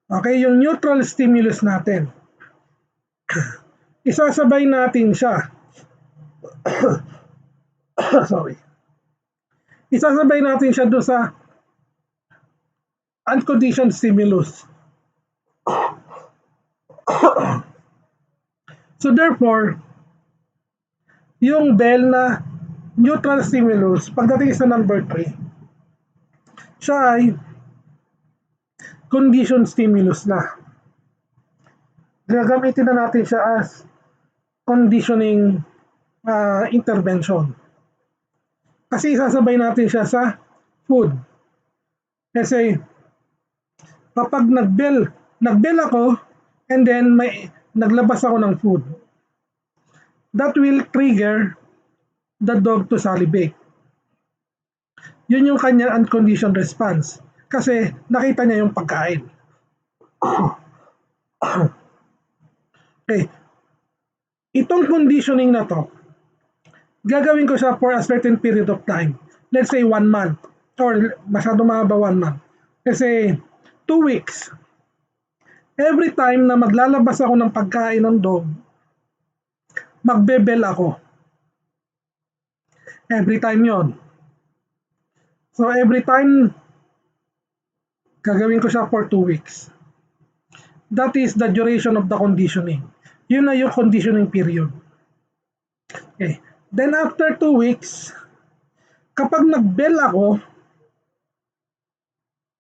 okay, yung neutral stimulus natin, isasabay natin siya. Sorry. Isasabay natin siya doon sa unconditioned stimulus. So therefore, yung bell na neutral stimulus, pagdating sa number 3, siya ay conditioned stimulus na. Gagamitin na natin siya as conditioning intervention. Kasi isasabay natin siya sa food. Kasi kapag nagbell ako and then naglabas ako ng food, that will trigger the dog to salivate. Yun yung kanyang unconditioned response. Kasi nakita niya yung pagkain. Okay. Itong conditioning na to, gagawin ko siya for a certain period of time. Let's say 1 month. Or masyado mahaba 1 month. Let's say 2 weeks. Every time na maglalabas ako ng pagkain ng dog, magbebel ako. Every time yon. So every time, gagawin ko siya for 2 weeks. That is the duration of the conditioning. Yun na yung conditioning period. Okay. Then after 2 weeks, kapag nagbell ako,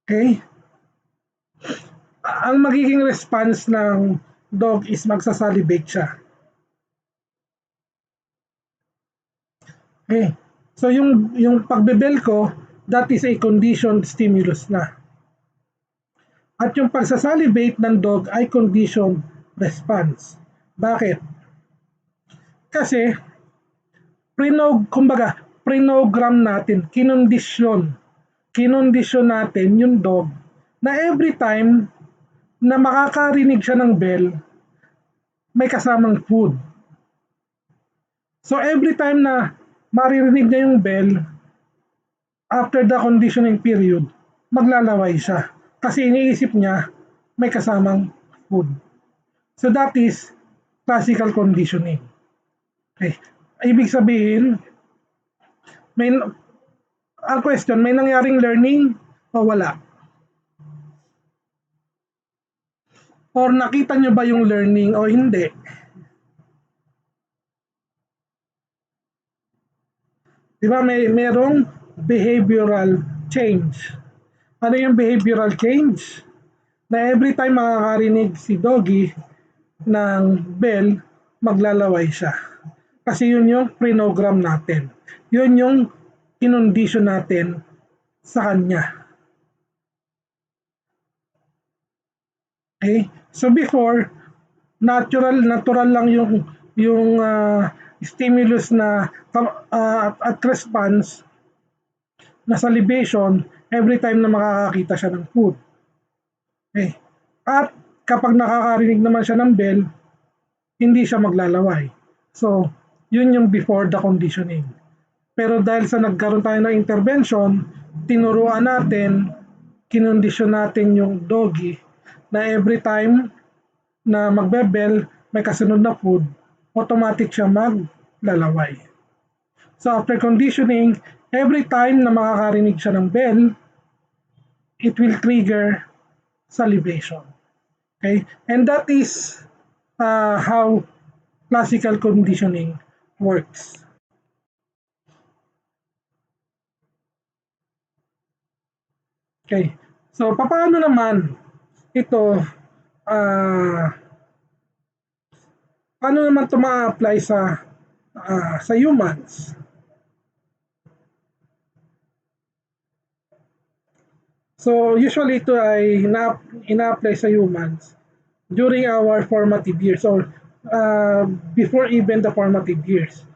okay, ang magiging response ng dog is magsasalivate siya. Okay. So yung pagbebel ko, that is a conditioned stimulus na. At yung pagsasalivate ng dog ay conditioned response. Bakit? Kasi prinogram natin, kinondisyon natin yung dog na every time na makakarinig siya ng bell, may kasamang food. So every time na maririnig niya yung bell, after the conditioning period, maglalaway siya. Kasi iniisip niya, may kasamang food. So that is classical conditioning. Okay. Ibig sabihin, ang question, may nangyaring learning o wala? Or nakita nyo ba yung learning o hindi? Di ba merong behavioral change. Ano yung behavioral change? Na every time makakarinig si doggy ng bell, maglalaway siya. Kasi yun yung prinogram natin. Yun yung kinondisyon natin sa kanya. Okay? So before, natural lang yung stimulus na at response na salivation every time na makakakita siya ng food. Okay. At kapag nakakarinig naman siya ng bell, hindi siya maglalaway. So, yun yung before the conditioning. Pero dahil sa nagkaroon tayo ng intervention, tinuruan natin, kinondisyon natin yung doggy na every time na magbebel, may kasunod na food, automatic siya maglalaway. So after conditioning, every time na makakarinig siya ng bell, it will trigger salivation. Okay? And that is how classical conditioning works. Okay. So paano naman ito paano naman ito ma-apply sa humans? So usually ito ay ina-apply sa humans during our formative years or before even the formative years.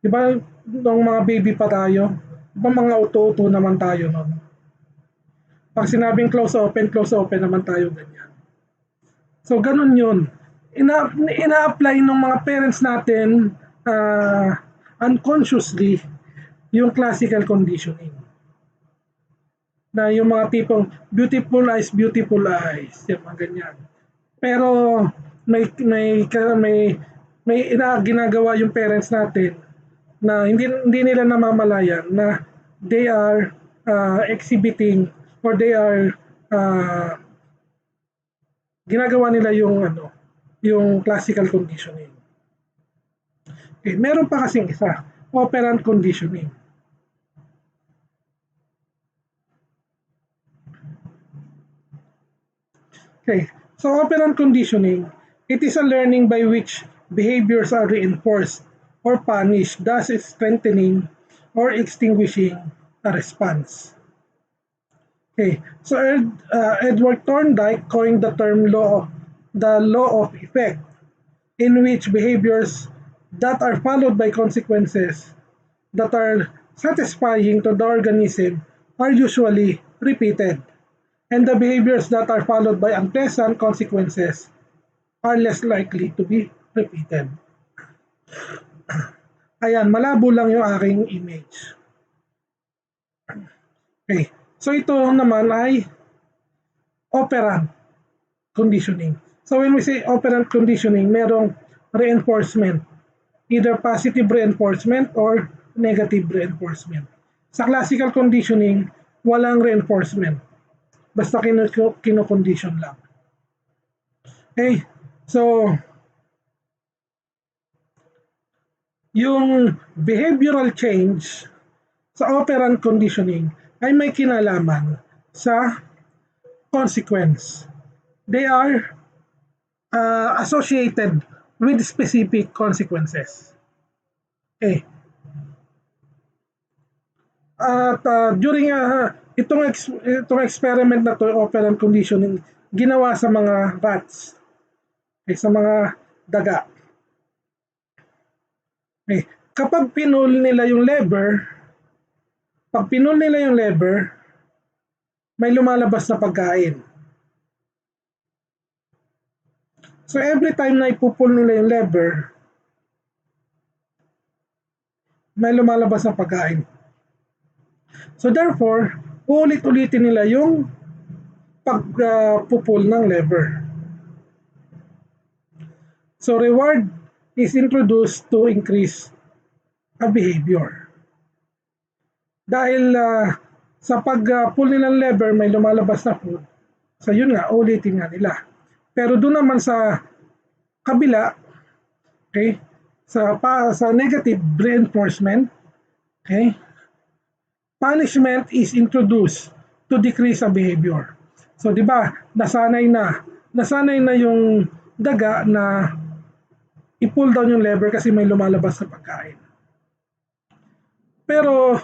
Diba nung mga baby pa tayo, Iba mga uto-uto naman tayo nun. Pag sinabing close open naman tayo ganyan. So ganun yun. Ina-apply ng mga parents natin unconsciously yung classical conditioning. Na yung mga tipong beautiful eyes, yung mga ganyan. Pero may ginagawa yung parents natin na hindi nila namamalayan na they are exhibiting or they are uh, ginagawa nila yung classical conditioning. Okay, meron pa kasing isa, operant conditioning. Okay, so operant conditioning, it is a learning by which behaviors are reinforced or punished, thus strengthening or extinguishing a response. Okay, so Edward Thorndike coined the term the law of effect, in which behaviors that are followed by consequences that are satisfying to the organism are usually repeated, and the behaviors that are followed by unpleasant consequences are less likely to be repeated. Ayan, malabo lang yung aking image. Okay, so ito naman ay operant conditioning. So when we say operant conditioning, merong reinforcement, either positive reinforcement or negative reinforcement. Sa classical conditioning, walang reinforcement. Basta kino-condition lang. Okay? So, yung behavioral change sa operant conditioning ay may kinalaman sa consequence. They are associated with specific consequences. Okay. At during itong experiment na to, operant conditioning, ginawa sa mga rats, okay, sa mga daga. Okay. Kapag pinul nila yung lever, pag pinul nila yung lever, may lumalabas na pagkain. So every time na ipupul nila yung lever, may lumalabas na pagkain. So therefore, ulit-ulitin nila yung pagpupul ng lever. So reward is introduced to increase a behavior. Dahil sa pag-pull nilang lever, may lumalabas na food. So yun nga, ulitin nga nila. Pero doon naman sa kabila, okay, sa negative reinforcement, okay, punishment is introduced to decrease a behavior. So 'di ba, nasanay na yung daga na i-pull down yung lever kasi may lumalabas na pagkain. Pero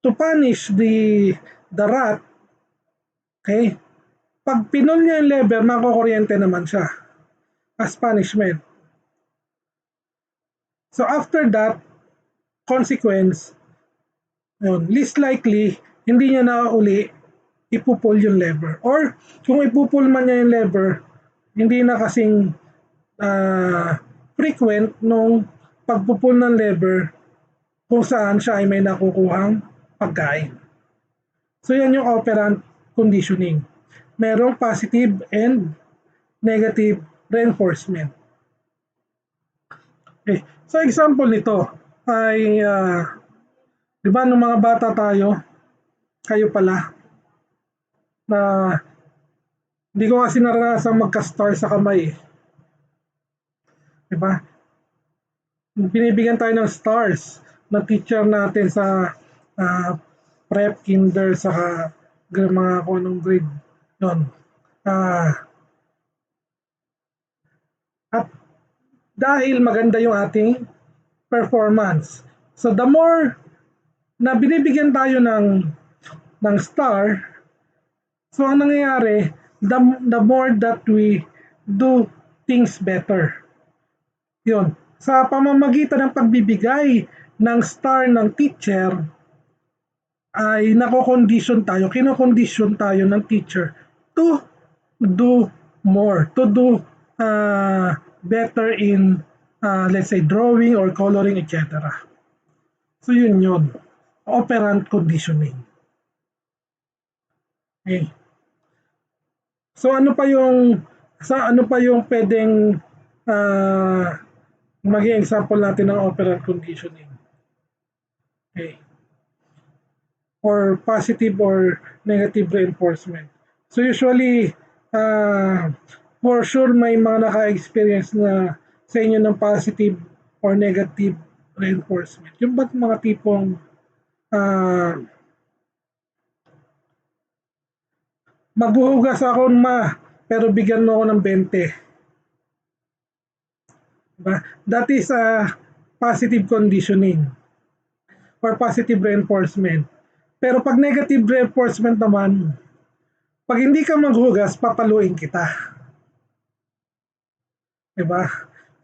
to punish the rat, okay, pag pinol niya yung lever, makukuryente naman siya as punishment. So after that, consequence, yun, least likely, hindi niya na uli ipupul yung lever. Or kung ipupul man niya yung lever, hindi na kasing frequent nung pagpupul ng lever kung saan siya ay may nakukuhang pagkain. So yan yung operant conditioning. Merong positive and negative reinforcement. Okay. So example nito ay di ba nung mga bata tayo, kayo pala, na hindi ko kasi naranasan magka-star sa kamay. Di ba? Binibigyan tayo ng stars ng teacher natin sa prep, kinder, saka mga kung anong grade yun. At dahil maganda yung ating performance. So the more na binibigyan tayo ng star, so ang nangyayari, the more that we do things better. Yun. sa pamamagitan ng pagbibigay ng star ng teacher ay kinokondisyon tayo ng teacher to do more, to do better in, let's say, drawing or coloring, etc. So yun, operant conditioning. Okay. So ano pa yung pwedeng uh, maging example natin ng operant conditioning? Okay. Or positive or negative reinforcement. So usually, for sure may mga naka-experience na sa inyo ng positive or negative reinforcement. Yung ba't mga tipong maghuhugas ako pero bigyan mo ako ng 20. Diba? That is a positive conditioning or positive reinforcement. Pero pag negative reinforcement naman, pag hindi ka maghugas, papaluin kita. Diba?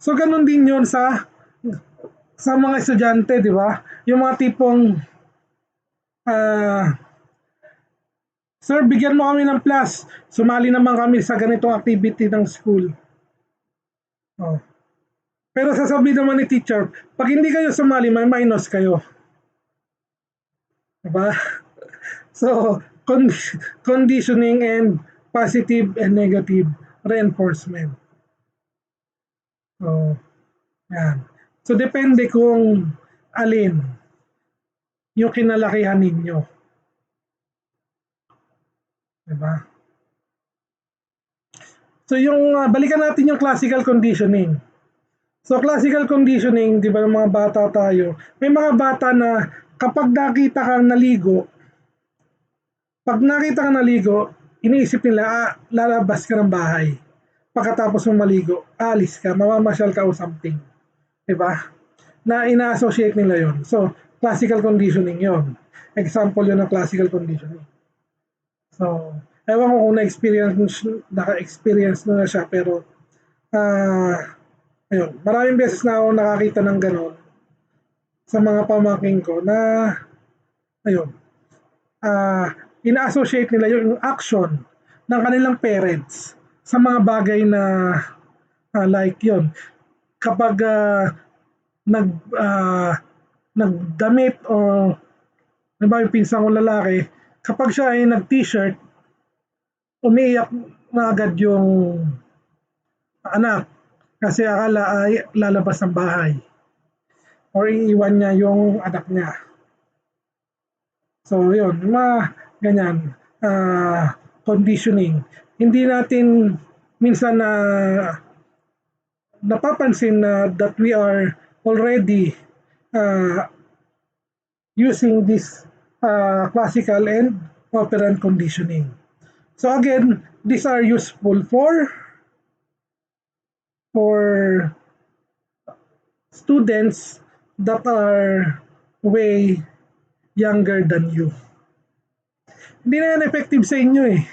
So, ganun din yun sa mga estudyante, di ba? Yung mga tipong, sir, bigyan mo kami ng plus. Sumali naman kami sa ganitong activity ng school. Oh. Pero sasabihin naman ni teacher, pag hindi kayo sumali, may minus kayo. Diba? So, conditioning and positive and negative reinforcement. So, yan. So, depende kung alin yung kinalakihan ninyo. Diba? So, balikan natin yung classical conditioning. So, classical conditioning, di ba, ng mga bata tayo, may mga bata na kapag nakita kang naligo, iniisip nila, lalabas ka ng bahay. Pagkatapos mo maligo, alis ka, mamamasyal ka o something. Diba? Na ina-associate nila yon. So, classical conditioning yon. Example yon ng classical conditioning. So, ewan ko kung naka-experience na siya, pero, ayun, maraming beses na ako nakakita ng ganon sa mga pamangking ko na, ayun, ina-associate nila yung action ng kanilang parents sa mga bagay na like yon. Kapag nag uh, nagdamit o yung pinsang kong lalaki, kapag siya ay nag-t-shirt, umiiyak na agad yung anak kasi akala ay lalabas ng bahay or iiwan niya yung anak niya. So yun, mga ganyan, conditioning. Hindi natin minsan napapansin na that we are already uh, using this classical and operant conditioning. So again, these are useful for students that are way younger than you. Hindi na yan effective sa inyo eh.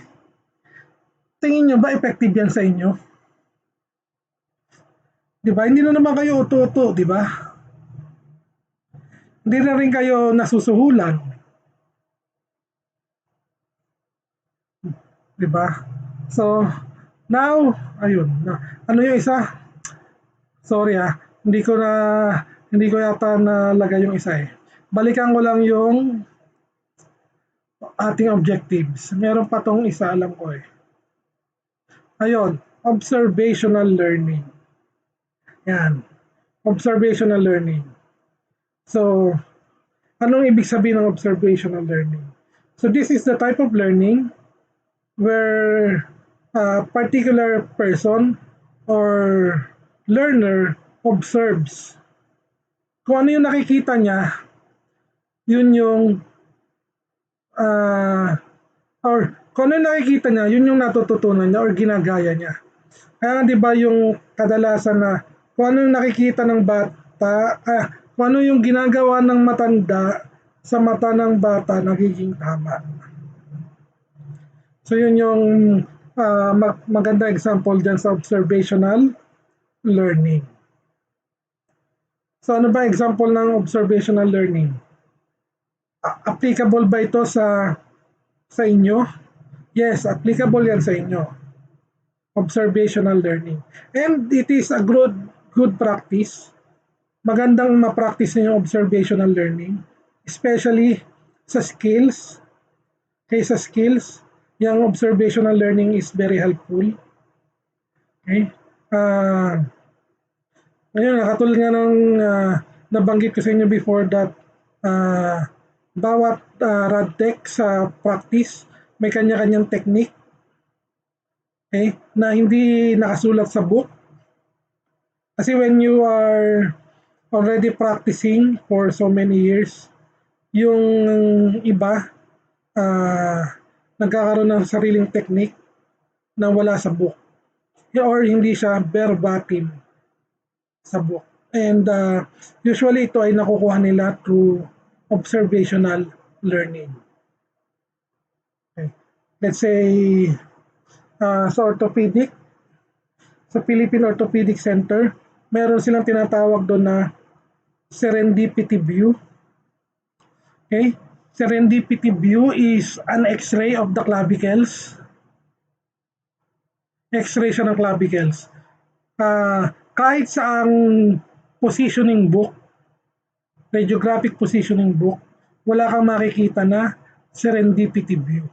Tingin nyo ba effective yan sa inyo? Di ba? Hindi na naman kayo uto-uto, di ba? Hindi na rin kayo nasusuhulan. Di ba? So, now, ayun. Ano yung isa? Sorry hindi ko yata nalagay yung isa eh. Balikan ko lang yung ating objectives. Meron pa tong isa, alam ko eh. Ayun, observational learning. Yan. Observational learning. So, anong ibig sabihin ng observational learning? So, this is the type of learning where a particular person or learner observes. Kung ano yung nakikita niya, yun yung or kung ano yung nakikita niya, yun yung natututunan niya or ginagaya niya. Kaya di ba yung kadalasan na kung ano yung nakikita ng bata, kung ano yung ginagawa ng matanda sa mata ng bata, nagiging tama. So yun yung maganda example dyan sa observational learning. So ano ba example ng observational learning? Applicable ba ito sa inyo? Yes, applicable yan sa inyo. Observational learning. And it is a good practice. Magandang ma-practice niyo yung observational learning, especially sa skills. Okay, sa skills, yung observational learning is very helpful. Okay? Ngayon, katulad nga ng nabanggit ko sa inyo before that uh, bawat rad tech sa practice may kanya-kanyang technique, okay, na hindi nakasulat sa book. Kasi when you are already practicing for so many years, yung iba uh, nagkakaroon ng sariling technique na wala sa book or hindi siya verbatim sa book. And usually ito ay nakukuha nila through observational learning. Okay. Let's say sa orthopedic, sa Philippine Orthopedic Center, meron silang tinatawag doon na serendipity view. Okay? Serendipity view is an X-ray of the clavicles. X-ray siya ng clavicles. Kahit sa ang positioning book, radiographic positioning book, wala kang makikita na serendipity view.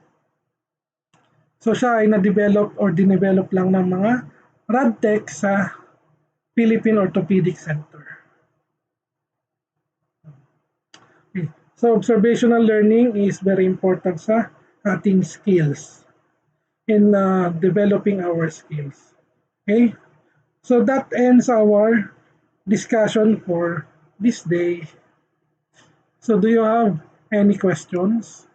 So siya ay na-develop or dinevelop lang ng mga radtech sa Philippine Orthopedic Center. Okay. So observational learning is very important sa ating skills in developing our skills. Okay? So that ends our discussion for this day. So do you have any questions?